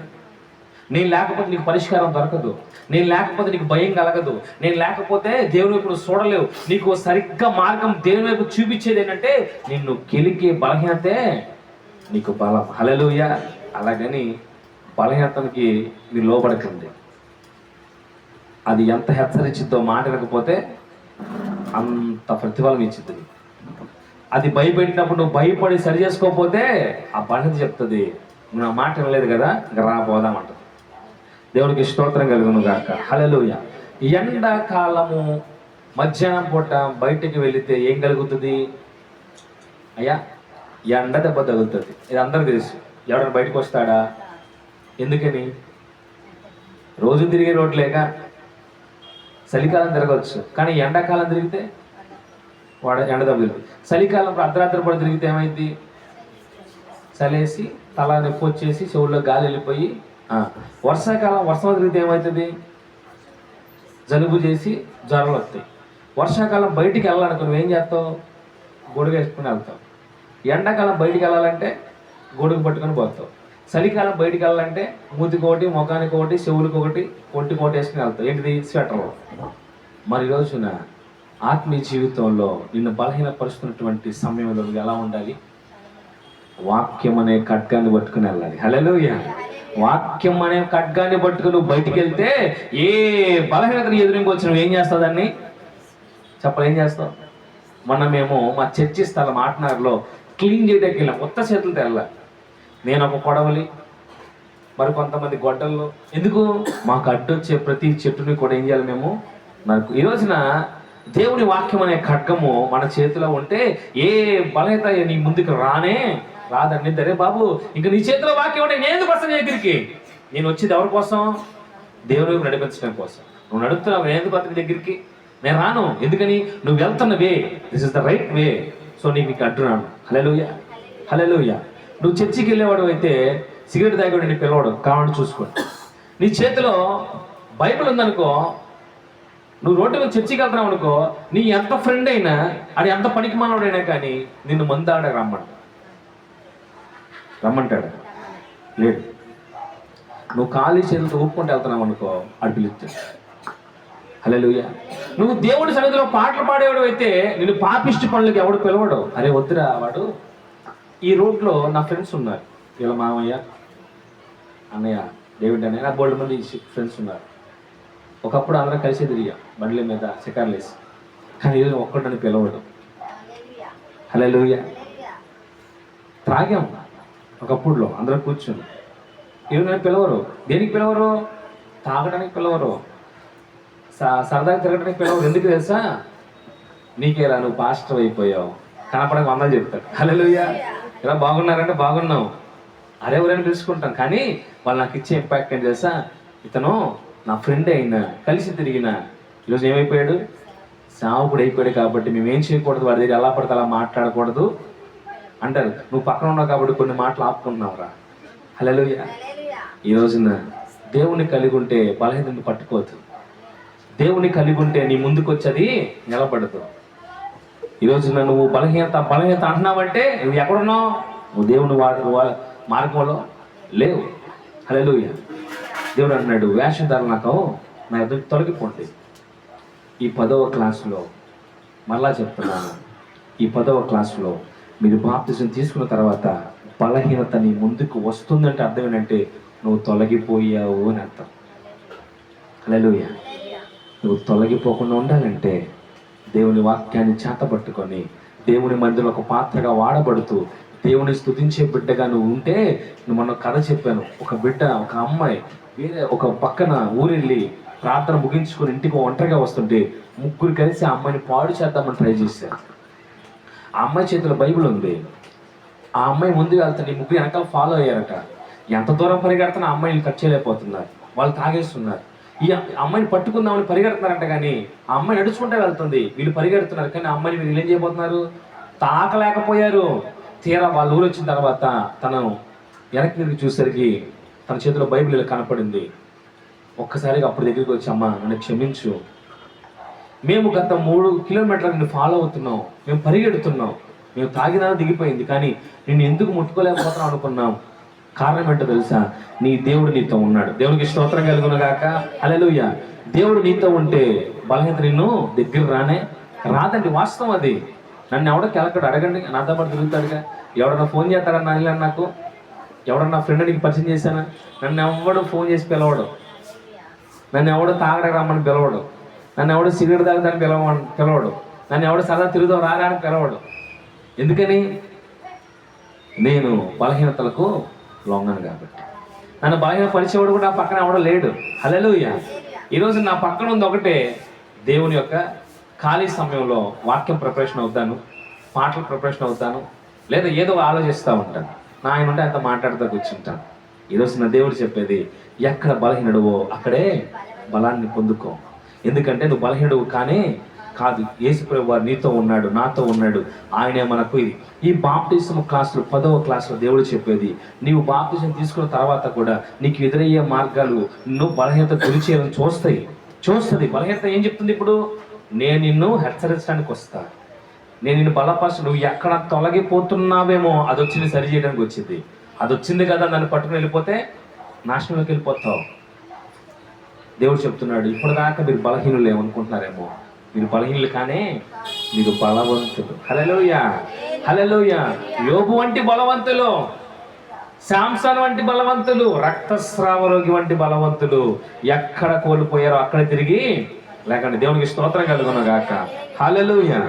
నేను లేకపోతే నీకు పరిష్కారం దొరకదు, నేను లేకపోతే నీకు భయం కలగదు, నేను లేకపోతే దేవుని వైపు చూడలేవు. నీకు సరిగ్గా మార్గం దేవుని వైపు చూపించేది ఏంటంటే నిన్ను గెలికే బలహీనతే నీకు బలం. హల్లెలూయా. అలాగని బలహీనతకి మీరు లోబడకండి. అది ఎంత హెచ్చరించిద్దో, మాట వినకపోతే అంత ప్రతిఫలం ఇచ్చిద్ది. అది భయపెట్టినప్పుడు నువ్వు భయపడి సరి చేసుకోకపోతే ఆ బలహీనత చెప్తుంది, నువ్వు నా మాట వినలేదు కదా, ఇంకా రాబోదామంట. దేవునికి స్తోత్రం కలుగును గాక. హల్లెలూయా. ఎండాకాలము మధ్యాహ్నం పూట బయటికి వెళితే ఏం కలుగుతుంది అయ్యా? ఎండ దెబ్బ తగులుతుంది. ఇది అందరికీ తెలుసు. ఎవరైనా బయటకు వస్తాడా? ఎందుకని? రోజు తిరిగే రోడ్డు లేక చలికాలం తిరగవచ్చు, కానీ ఎండాకాలం తిరిగితే వాడు ఎండ దెబ్బతుంది. చలికాలం అర్ధరాత్రి పూట తిరిగితే ఏమైంది? చలేసి తల నొప్పి వచ్చేసి చెవుల్లో గాలి వెళ్ళిపోయి, వర్షాకాలం వర్షం తిరిగితే ఏమవుతుంది? జలుబు చేసి జ్వరాలు వస్తాయి. వర్షాకాలం బయటికి వెళ్ళాలనుకో నువ్వేం చేస్తావు? గొడుగు వేసుకుని వెళ్తావు. ఎండాకాలం బయటికి వెళ్ళాలంటే గొడుగు పట్టుకొని పోతావు. చలికాలం బయటికి వెళ్ళాలంటే మూతికి ఒకటి, ముఖానికి ఒకటి, చెవులకు ఒకటి, ఒంటికి ఒకటి వేసుకుని వెళ్తావు. ఏంటిది? స్వెటర్. మరి రోజున ఆత్మీయ జీవితంలో నిన్ను బలహీనపరుస్తున్నటువంటి సమయంలో నువ్వు ఎలా ఉండాలి? వాక్యం అనే ఖడ్గాన్ని పట్టుకుని వెళ్ళాలి. హల్లెలూయా. వాక్యం అనే ఖడ్గాన్ని పట్టుకుని నువ్వు బయటికి వెళ్తే ఏ బలహీనతను ఎదురుకొచ్చి నువ్వు ఏం చేస్తావు? దాన్ని చెప్పలు ఏం చేస్తావు? మొన్న మేము మా చర్చి స్థలం ఆటనారులో క్లీన్ చేయడానికి వెళ్ళాం. కొత్త చేతులతో వెళ్ళాలి. నేను ఒక కొడవలి, మరి కొంతమంది గొడ్డల్లో. ఎందుకు? మాకు అడ్డొచ్చే ప్రతి చెట్టుని కూడా ఏం చేయాలి మేము? నాకు ఈ రోజున దేవుని వాక్యం అనే ఖడ్గము మన చేతిలో ఉంటే ఏ బలహీనత నీ ముందుకు రాదండి. దరే బాబు, ఇంక నీ చేతిలో వాక్యం ఉంటే నేను ఎందుకు వస్తాను దగ్గరికి? నేను వచ్చేది ఎవరి కోసం? దేవుని వైపు నడిపించడం కోసం. నువ్వు నడుపుతున్నావు, నేను ఎందుకు అతని దగ్గరికి? నేను రాను. ఎందుకని? నువ్వు వెళ్తున్న way, this is the right way. So నీకు అడ్డు రాను. హల్లెలూయా, హల్లెలూయా. నువ్వు చర్చికి వెళ్ళేవాడు అయితే సిగరెట్ తాగేవాడు నేను పిల్లవాడు కావాలని చూసుకో. నీ చేతిలో బైబిల్ ఉందనుకో, నువ్వు రోడ్డు మీద చర్చికి వెళ్తున్నావు అనుకో, నీ ఎంత ఫ్రెండ్ అయినా, అది ఎంత పనికి మానవుడైనా కానీ నిన్ను మందాడ రమ్మంటాడు. లేడు. నువ్వు ఖాళీ చేతులతో ఊపుకుంటూ వెళ్తున్నావు అనుకో, అడు పిలుస్తాడు. హల్లెలూయా. నువ్వు దేవుడి సన్నిధిలో పాటలు పాడేవాడు అయితే నిన్ను పాపిష్టి పనులకు ఎవడు పిలవడు. అరే వద్దురా వాడు. ఈ రోడ్లో నా ఫ్రెండ్స్ ఉన్నారు, వీళ్ళ మామయ్య, అన్నయ్య, డేవిడ్ అన్నయ్య, నాకు బోల్డ్ మంది ఫ్రెండ్స్ ఉన్నారు. ఒకప్పుడు అందరం కలిసి తిరిగా బండ్ల మీద షికార్లు వేసి, కానీ ఈరోజు ఒక్కడని పిలవడు. హల్లెలూయా. త్రాగాం ఒకప్పుడులో అందరం కూర్చొని. ఈరోజు నన్ను పిలవరు. దేనికి పిలవరు? తాగడానికి పిలవరు, సరదాగా తిరగడానికి పిలవరు. ఎందుకు తెలుసా? నీకేరా నువ్వు పాస్టర్ అయిపోయావు, కనపడక వందలు చెప్తాడు. హల్లెలూయా. ఇలా బాగున్నారంటే బాగున్నావు, అరే ఎవరైనా పిలుచుకుంటాం. కానీ వాళ్ళు నాకు ఇచ్చే ఇంపాక్ట్ ఏం తెలుసా? ఇతను నా ఫ్రెండ్ అయినా, కలిసి తిరిగిన, ఈరోజు ఏమైపోయాడు? సావుకుడు అయిపోయాడు. కాబట్టి మేము ఏం చేయకూడదు, వాడి దగ్గర ఎలా పడితే అలా మాట్లాడకూడదు అంటారు. నువ్వు పక్కన ఉన్నావు కాబట్టి కొన్ని మాటలు ఆపుకుంటున్నావురా. హల్లెలూయా. ఈ రోజున దేవుని కలిగి ఉంటే బలహీనతను పట్టుకోవద్దు. దేవుని కలిగి ఉంటే నీ ముందుకు వచ్చేది నిలబడదు. ఈ రోజున నువ్వు బలహీనత అంటున్నావంటే నువ్వు ఎక్కడున్నావు? నువ్వు దేవుని మార్గంలో లేవు. హల్లెలూయా. దేవుడు అంటున్నాడు, వేషధారణకు నా ఎదురు తొలగిపోండి. ఈ 10వ క్లాసులో మళ్ళా చెప్తున్నాను, ఈ 10వ క్లాసులో మీరు బాప్తిజం తీసుకున్న తర్వాత బలహీనత నీ ముందుకు వస్తుందంటే అర్థం ఏంటంటే నువ్వు తొలగిపోయావు అని అర్థం. హల్లెలూయా. నువ్వు తొలగిపోకుండా ఉండాలంటే దేవుని వాక్యాన్ని చేతపట్టుకొని దేవుని మందిలో ఒక పాత్రగా వాడబడుతూ దేవుని స్తుతించే బిడ్డగా నువ్వు ఉంటే, నువ్వు మొన్న కథ చెప్పాను, ఒక బిడ్డ, ఒక అమ్మాయి వేరే ఒక పక్కన ఊరెళ్ళి ప్రార్థన ముగించుకొని ఇంటికి ఒంటరిగా వస్తుంటే ముగ్గురు కలిసి ఆ అమ్మాయిని పాడు చేద్దామని ట్రై చేశారు. ఆ అమ్మాయి చేతిలో బైబిల్ ఉంది. ఆ అమ్మాయి ముందు వెళ్తాను, ఈ ముగ్గురు వెనకాల ఫాలో అయ్యారట. ఎంత దూరం పరిగెడుతున్నా ఆ అమ్మాయిని కట్ చేయలేకపోతున్నారు, వాళ్ళు తాగేస్తున్నారు. ఈ అమ్మాయిని పట్టుకుందామని పరిగెడుతున్నారంట, కానీ ఆ అమ్మాయి నడుచుకుంటే వెళ్తుంది, వీళ్ళు పరిగెడుతున్నారు. కానీ ఆ అమ్మాయిని మీరు ఏం చేయబోతున్నారు? తాకలేకపోయారు. తీరా వాళ్ళ ఊరు వచ్చిన తర్వాత తను వెనక్కి తిరిగి చూసరికి తన చేతిలో బైబిల్ ఇలా కనపడింది. ఒక్కసారిగా అప్పుడు దగ్గరికి వచ్చి, అమ్మ నన్ను క్షమించు, మేము గత 3 కిలోమీటర్లు నిన్ను ఫాలో అవుతున్నాం, మేము పరిగెడుతున్నాం, మేము తాగినా దిగిపోయింది, కానీ నిన్ను ఎందుకు ముట్టుకోలేకపోతున్నాం అనుకున్నాం. కారణం ఏంటో తెలుసా? నీ దేవుడు నీతో ఉన్నాడు. దేవునికి స్తోత్రం కలుగును గాక. హల్లెలూయా. దేవుడు నీతో ఉంటే బలహీనత నిన్ను దగ్గర రాదండి. వాస్తవం అది. నన్ను ఎవడో కెలకడు, అడగండి, నాతో పాటు తిరుగుతాడుగా. ఎవడన్నా ఫోన్ చేస్తాడన్నా అని నాకు, ఎవడన్నా ఫ్రెండ్ నీకు పరిచయం చేశానా? నన్ను ఎవడు ఫోన్ చేసి పిలవడు, నన్ను ఎవడో తాగడానికి రమ్మని పిలవడు, నన్ను ఎవడో సిగరెట్ తాగుతాని పిలవడు, నన్ను ఎవడో సరదా తిరుగుదాం రాని పిలవడు. ఎందుకని? నేను బలహీనతలకు లొంగను కాబట్టి. నన్ను బలహీన పరిచేవాడు కూడా నా పక్కన ఎవడో లేడు. హల్లెలూయా. ఈరోజు నా పక్కన ఉంది ఒకటే, దేవుని యొక్క ఖాళీ సమయంలో వాక్యం ప్రిపరేషన్ అవుతాను, పాటలు ప్రిపరేషన్ అవుతాను, లేదా ఏదో ఆలోచిస్తూ ఉంటాను. నా ఆయన ఉంటే అంత మాట్లాడుతూ కూర్చుంటాను. ఈరోజు నా దేవుడు చెప్పేది, ఎక్కడ బలహీనుడువో అక్కడే బలాన్ని పొందుకో. ఎందుకంటే నువ్వు బలహీనుడు కాదు, యేసుప్రభువు వారు నీతో ఉన్నాడు, నాతో ఉన్నాడు. ఆయనే మనకు ఈ బాప్టిజం క్లాసులు 10వ క్లాసులో దేవుడు చెప్పేది, నీవు బాప్టిజం తీసుకున్న తర్వాత కూడా నీకు ఎదురయ్యే మార్గాలు నిన్ను బలహీనత గురి చేయాలని చూస్తుంది. బలహీనత ఏం చెప్తుంది? ఇప్పుడు నేను నిన్ను హెచ్చరించడానికి వస్తా, నేను నిన్ను బలపరచు, నువ్వు ఎక్కడ తొలగిపోతున్నావేమో అది వచ్చి సరి చేయడానికి వచ్చింది. అది వచ్చింది కదా, నన్ను పట్టుకుని వెళ్ళిపోతే నాశనంలోకి వెళ్ళిపోతావు. దేవుడు చెప్తున్నాడు, ఇప్పటిదాకా మీరు బలహీనులు ఏమనుకుంటున్నారేమో, మీరు బలహీనులు కానీ మీరు బలవంతులు. హల్లెలూయా, హల్లెలూయా. యోబు వంటి బలవంతులు, శాంసన్ వంటి బలవంతులు, రక్తస్రావ రోగి వంటి బలవంతులు ఎక్కడ కోల్పోయారో అక్కడ తిరిగి లేకండి. దేవునికి స్తోత్రం కలుగును గాక. హల్లెలూయా,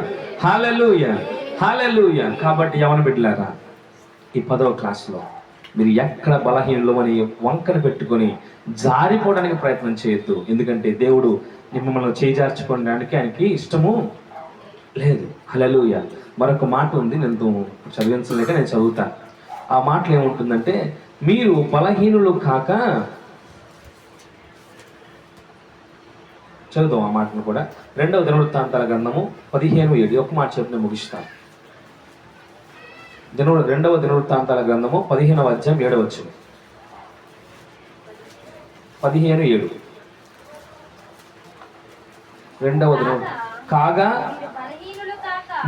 హల్లెలూయా, హల్లెలూయా. కాబట్టి యవన బిడ్డలారా, ఈ 10వ క్లాసులో మీరు ఎక్కడ బలహీనలు అని వంకను పెట్టుకొని జారిపోవడానికి ప్రయత్నం చేయొద్దు. ఎందుకంటే దేవుడు మిమ్మల్ని చేజార్చుకోవడానికి ఆయనకి ఇష్టము లేదు. హల్లెలూయా. మరొక మాట ఉంది, నేను చదివించలేక నేను చదువుతాను. ఆ మాటలు ఏముంటుందంటే, మీరు బలహీనులు కాక, చదువుతాం ఆ మాటను కూడా. 2వ దినవృత్తాంతాల గ్రంథము 15:7. ఒక మాట చెప్పిన ముగిస్తాను. 2వ దినవృత్తాంతాల గ్రంథము 15వ అధ్యాయం 7వ వచనం. 15:7. 2వ దినం కాగా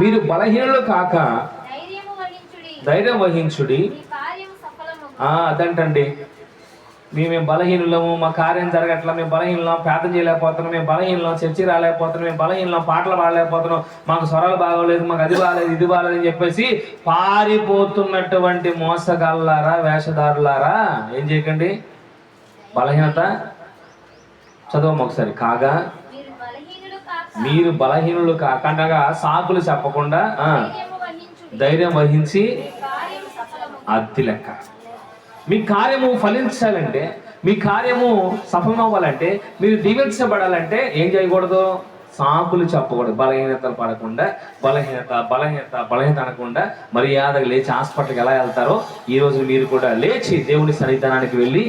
మీరు బలహీనులు కాక ధైర్యం వహించుడి. అదంటండి, మేమేం బలహీనులము, మా కార్యం జరగట్లా, మేము బలహీనం, ప్రార్థన చేయలేకపోతున్నాం, మేము బలహీనం, చర్చి రాలేకపోతున్నాం, మేము బలహీనం, పాటలు పాడలేకపోతున్నాం, మాకు స్వరాలు బాగోలేదు, మాకు అది బాగాలేదు, ఇది బాగాలేదు అని చెప్పేసి పారిపోతున్నటువంటి మోసగాళ్ళారా, వేషధారులారా, ఏం చేయకండి. బలహీనత చదవము ఒకసారి. కాగా మీరు బలహీనులు కాకుండా సాకులు చెప్పకుండా ధైర్యం వహించి, అతి లెక్క. మీ కార్యము ఫలించాలంటే, మీ కార్యము సఫలం అవ్వాలంటే, మీరు దీవించబడాలంటే ఏం చేయకూడదు? సాకులు చెప్పకూడదు. బలహీనతలు పడకుండా, బలహీనత అనకుండా మర్యాదగా లేచి హాస్పిటల్కి ఎలా వెళ్తారో ఈరోజు మీరు కూడా లేచి దేవుని సన్నిధానానికి వెళ్ళి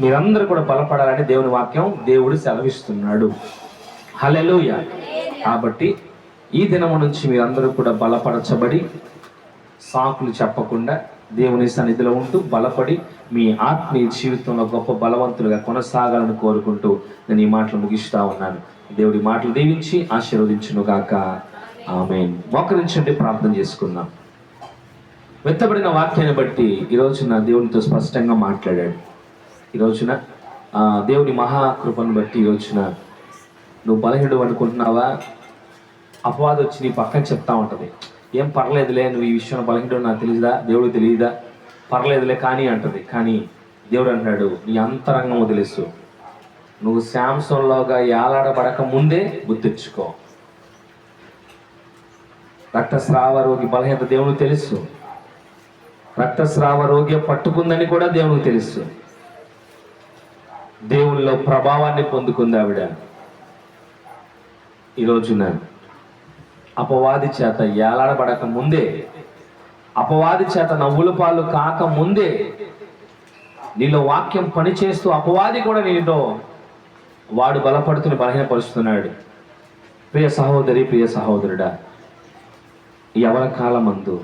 మీరందరూ కూడా బలపడాలని దేవుని వాక్యం దేవుడు సెలవిస్తున్నాడు. హల్లెలూయా. కాబట్టి ఈ దినము నుంచి మీరందరూ కూడా బలపరచబడి, సాకులు చెప్పకుండా దేవుని సన్నిధిలో ఉంటూ బలపడి మీ ఆత్మీయ జీవితంలో గొప్ప బలవంతులుగా కొనసాగాలని కోరుకుంటూ నేను ఈ మాటలు ముగిస్తా ఉన్నాను. దేవుడి మాటలు దీవించి ఆశీర్వదించును గాక. ఆమేన్. మోకరించండి, ప్రార్థన చేసుకుందాం. వెత్తబడిన వాక్యాన్ని బట్టి ఈరోజున దేవునితో స్పష్టంగా మాట్లాడాడు. ఈరోజున దేవుని మహాకృపను బట్టి ఈరోజున నువ్వు బలహీనుడు అనుకుంటున్నావా? అపవాదం వచ్చి నీ పక్కన చెప్తా ఉంటుంది, ఏం పర్లేదులే, నువ్వు ఈ విషయంలో బలహీనుడు నాకు తెలియదా, దేవుడు తెలియదా, పర్లేదులే కానీ అంటది. కానీ దేవుడు అంటున్నాడు, నీ అంతరంగం తెలుసు. నువ్వు శాంసన్లోగా ఏలాడబడక ముందే గుర్తించుకో. రక్తస్రావ రోగి బలహీనత దేవునికి తెలుసు. రక్తస్రావ రోగి పట్టుకుందని కూడా దేవునికి తెలుసు. దేవునిలో ప్రభావాన్ని పొందుకుంది ఆవిడ. ఈరోజున అపవాది చేత ఏలాడబడక ముందే, అపవాది చేత నవ్వుల పాలు కాక ముందే నీలో వాక్యం పనిచేస్తూ అపవాది కూడా నీలో వాడు బలపడుతుని బలహీనపరుస్తున్నాడు. ప్రియ సహోదరి, ప్రియ సహోదరుడా, యవన కాలమందు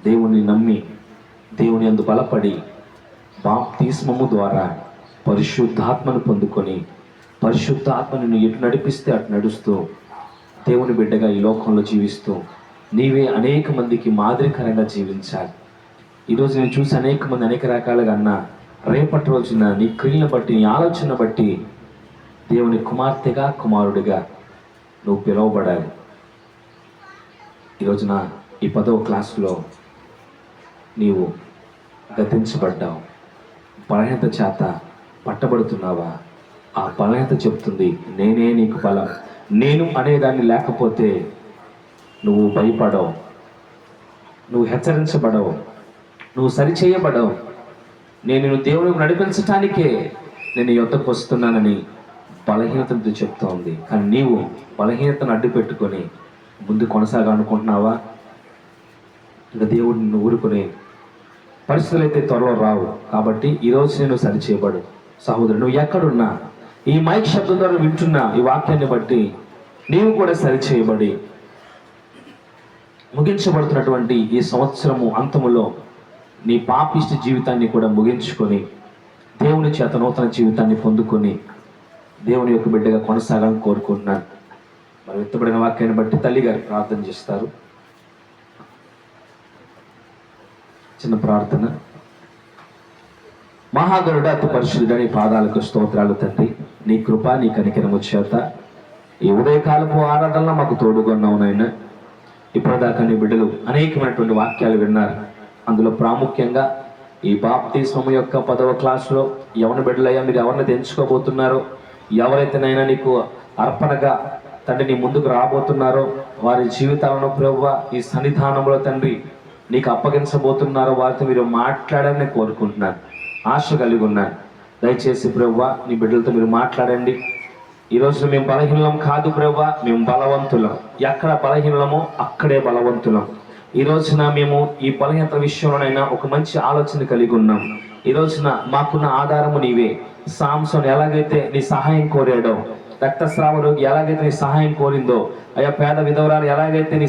దేవుని నమ్మి దేవుని యందు బలపడి బాప్తిస్మము ద్వారా పరిశుద్ధాత్మను పొందుకొని పరిశుద్ధాత్మను నువ్వు ఎటు నడిపిస్తే అటు నడుస్తూ దేవుని బిడ్డగా ఈ లోకంలో జీవిస్తూ నీవే అనేక మందికి మాదిరికరంగా జీవించాలి. ఈరోజు నేను చూసి అనేక మంది అనేక రకాలుగా అన్నా, రేపటి రోజున నీ క్రియలను బట్టి నీ ఆలోచన బట్టి దేవుని కుమార్తెగా కుమారుడిగా నువ్వు పిలువబడాలి. ఈరోజున ఈ 10వ క్లాసులో నీవు గతించబడ్డావు, బలహీనత చేత పట్టబడుతున్నావా? ఆ బలహీనత చెప్తుంది నేనే నీకు బలం. నేను అనేదాన్ని లేకపోతే నువ్వు భయపడవు, నువ్వు హెచ్చరించబడవు, నువ్వు సరిచేయబడవు. నేను దేవునికి నడిపించటానికే నేను యొద్దకు వస్తున్నానని బలహీనతతో చెప్తోంది. కానీ నీవు బలహీనతను అడ్డు పెట్టుకొని ముందు కొనసాగాలనుకుంటున్నావా? ఇంకా దేవుడు నిన్ను ఊరుకునే పరిస్థితులు అయితే త్వరలో రావు. కాబట్టి ఈరోజు నేను సరిచేయబడు. సహోదరుడు, నువ్వు ఎక్కడున్నా ఈ మైక్ శబ్దం ద్వారా వింటున్నా ఈ వాక్యాన్ని బట్టి నీవు కూడా సరిచేయబడి ముగించబడుతున్నటువంటి ఈ సంవత్సరము అంతములో నీ పాపిష్టి జీవితాన్ని కూడా ముగించుకొని దేవుని చేత నూతన జీవితాన్ని పొందుకొని దేవుని యొక్క బిడ్డగా కొనసాగాలని కోరుకుంటున్నాను. మరి ఎత్తబడిన వాక్యాన్ని బట్టి తల్లి గారు ప్రార్థన చేస్తారు. చిన్న ప్రార్థన. మహాగరుడ, అతి పరిశుద్ధుడ, నీ పాదాలకు స్తోత్రాలు తండ్రి. నీ కృప, నీ కనికరము చేత ఈ ఉదయకాలపు ఆరాధనలో మాకు తోడుగొన్నావు నాయన. ఇప్పటిదాకా నీ బిడ్డలు అనేకమైనటువంటి వాక్యాలు విన్నారు. అందులో ప్రాముఖ్యంగా ఈ బాప్తిస్మము యొక్క 10వ క్లాసులో యవన బిడ్డలయ్యా మీరు ఎవరిని ఎంచుకోబోతున్నారో, ఎవరైతేనైనా నీకు అర్పణగా తండ్రి నీ ముందుకు రాబోతున్నారో వారి జీవితాలను ప్రభువా ఈ సన్నిధానంలో తండ్రి నీకు అప్పగించబోతున్నారో వారితో మీరు మాట్లాడాలని కోరుకుంటున్నాను, ఆశ కలిగి ఉన్నాను. దయచేసి ప్రభువా నీ బిడ్డలతో మీరు మాట్లాడండి. ఈరోజు మేము బలహీనం కాదు ప్రభువా, మేము బలవంతులం. ఎక్కడ బలహీనమో అక్కడే బలవంతులం. ఈ రోజున మేము ఈ బలహీనత విషయంలోనైనా ఒక మంచి ఆలోచన కలిగి ఉన్నాం. ఈ రోజున మాకున్న ఆధారము నీవే. సాంసోను ఎలాగైతే నీ సహాయం కోరాడో, రక్తస్రావ రోగి ఎలాగైతే నీ సహాయం కోరిందో, అయ్యా పేద విధవరాలు ఎలాగైతే నీ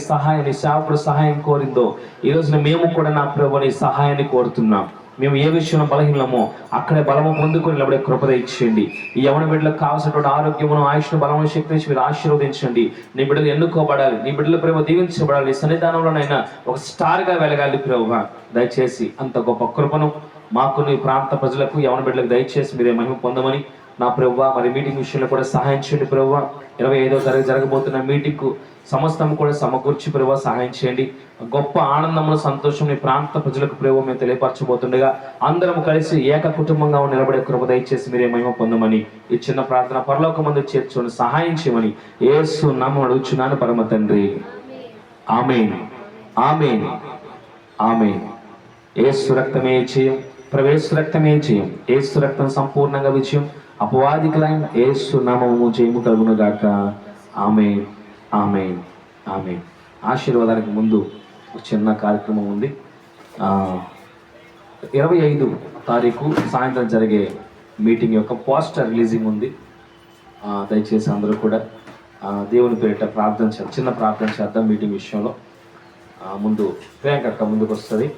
సేవకుడు సహాయం కోరిందో, ఈ రోజున మేము కూడా నా ప్రభు నీ సహాయాన్ని కోరుతున్నాం. మేము ఏ విషయంలో బలహీనమో అక్కడే బలము పొందుకొని నిలబడే కృపద ఇచ్చేయండి. ఈ యవన బిడ్డలకు కావాల్సినటువంటి ఆరోగ్యమును, ఆయుష్ను, బలము, శక్తిని మీరు ఆశీర్వదించండి. నీ బిడ్డలు ఎన్నుకోబడాలి, నీ బిడ్డల ప్రేమ దీవించబడాలి, నీ సన్నిధానంలోనైనా ఒక స్టార్గా వెలగాలి ప్రభువా. దయచేసి అంత గొప్ప కృపను మాకు, నీ ప్రాంత ప్రజలకు, యవన బిడ్డలకు దయచేసి మీరే మహిమ పొందమని నా ప్రభువా. మరి మీటింగ్ విషయంలో కూడా సహాయం చేయండి ప్రభువా. 25వ తారీఖు జరగబోతున్న మీటింగ్కు సమస్తం కూడా సమకూర్చి ప్రభువా సహాయం చేయండి. గొప్ప ఆనందములు, సంతోషం నీ ప్రాంత ప్రజలకు ప్రభువా మేము తెలియపరచబోతుండగా అందరం కలిసి ఏక కుటుంబంగా నిలబడే కృప దయచేసి మీరే మహిమ పొందమని ఈ చిన్న ప్రార్థన పరలోకమందు చేర్చుకొని సహాయం చేయమని యేసు నామమున అడుగుచున్నాను పరమ తండ్రి. ఆమేన్, ఆమేన్, ఆమేన్. యేసు రక్తమే జయం, ప్రవేశ రక్తమే జయం. యేసు రక్తం సంపూర్ణంగా విజయం. అపవాదికులైన యేసు నామము జయము కలుగునుగాక. ఆమేన్, ఆమేన్, ఆమేన్. ఆశీర్వాదానికి ముందు ఒక చిన్న కార్యక్రమం ఉంది. 25వ తారీఖు సాయంత్రం జరిగే మీటింగ్ యొక్క పోస్టర్ రిలీజింగ్ ఉంది. దయచేసి అందరూ కూడా దేవుని పేరిట ప్రార్థన చేద్దాం, చిన్న ప్రార్థన చేద్దాం మీటింగ్ విషయంలో. ముందు ప్రియాంక ముందుకు వస్తుంది.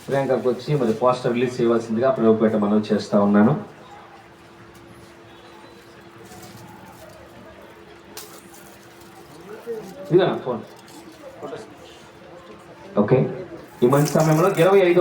ప్రియాంకకు వచ్చి మరి పోస్టర్ రిలీజ్ చేయవలసిందిగా ప్రభుపేట మనవి చేస్తూ ఉన్నాను. ఇదిగా ఫోన్. ఓకే, ఈ మంచి సమయంలో 25వ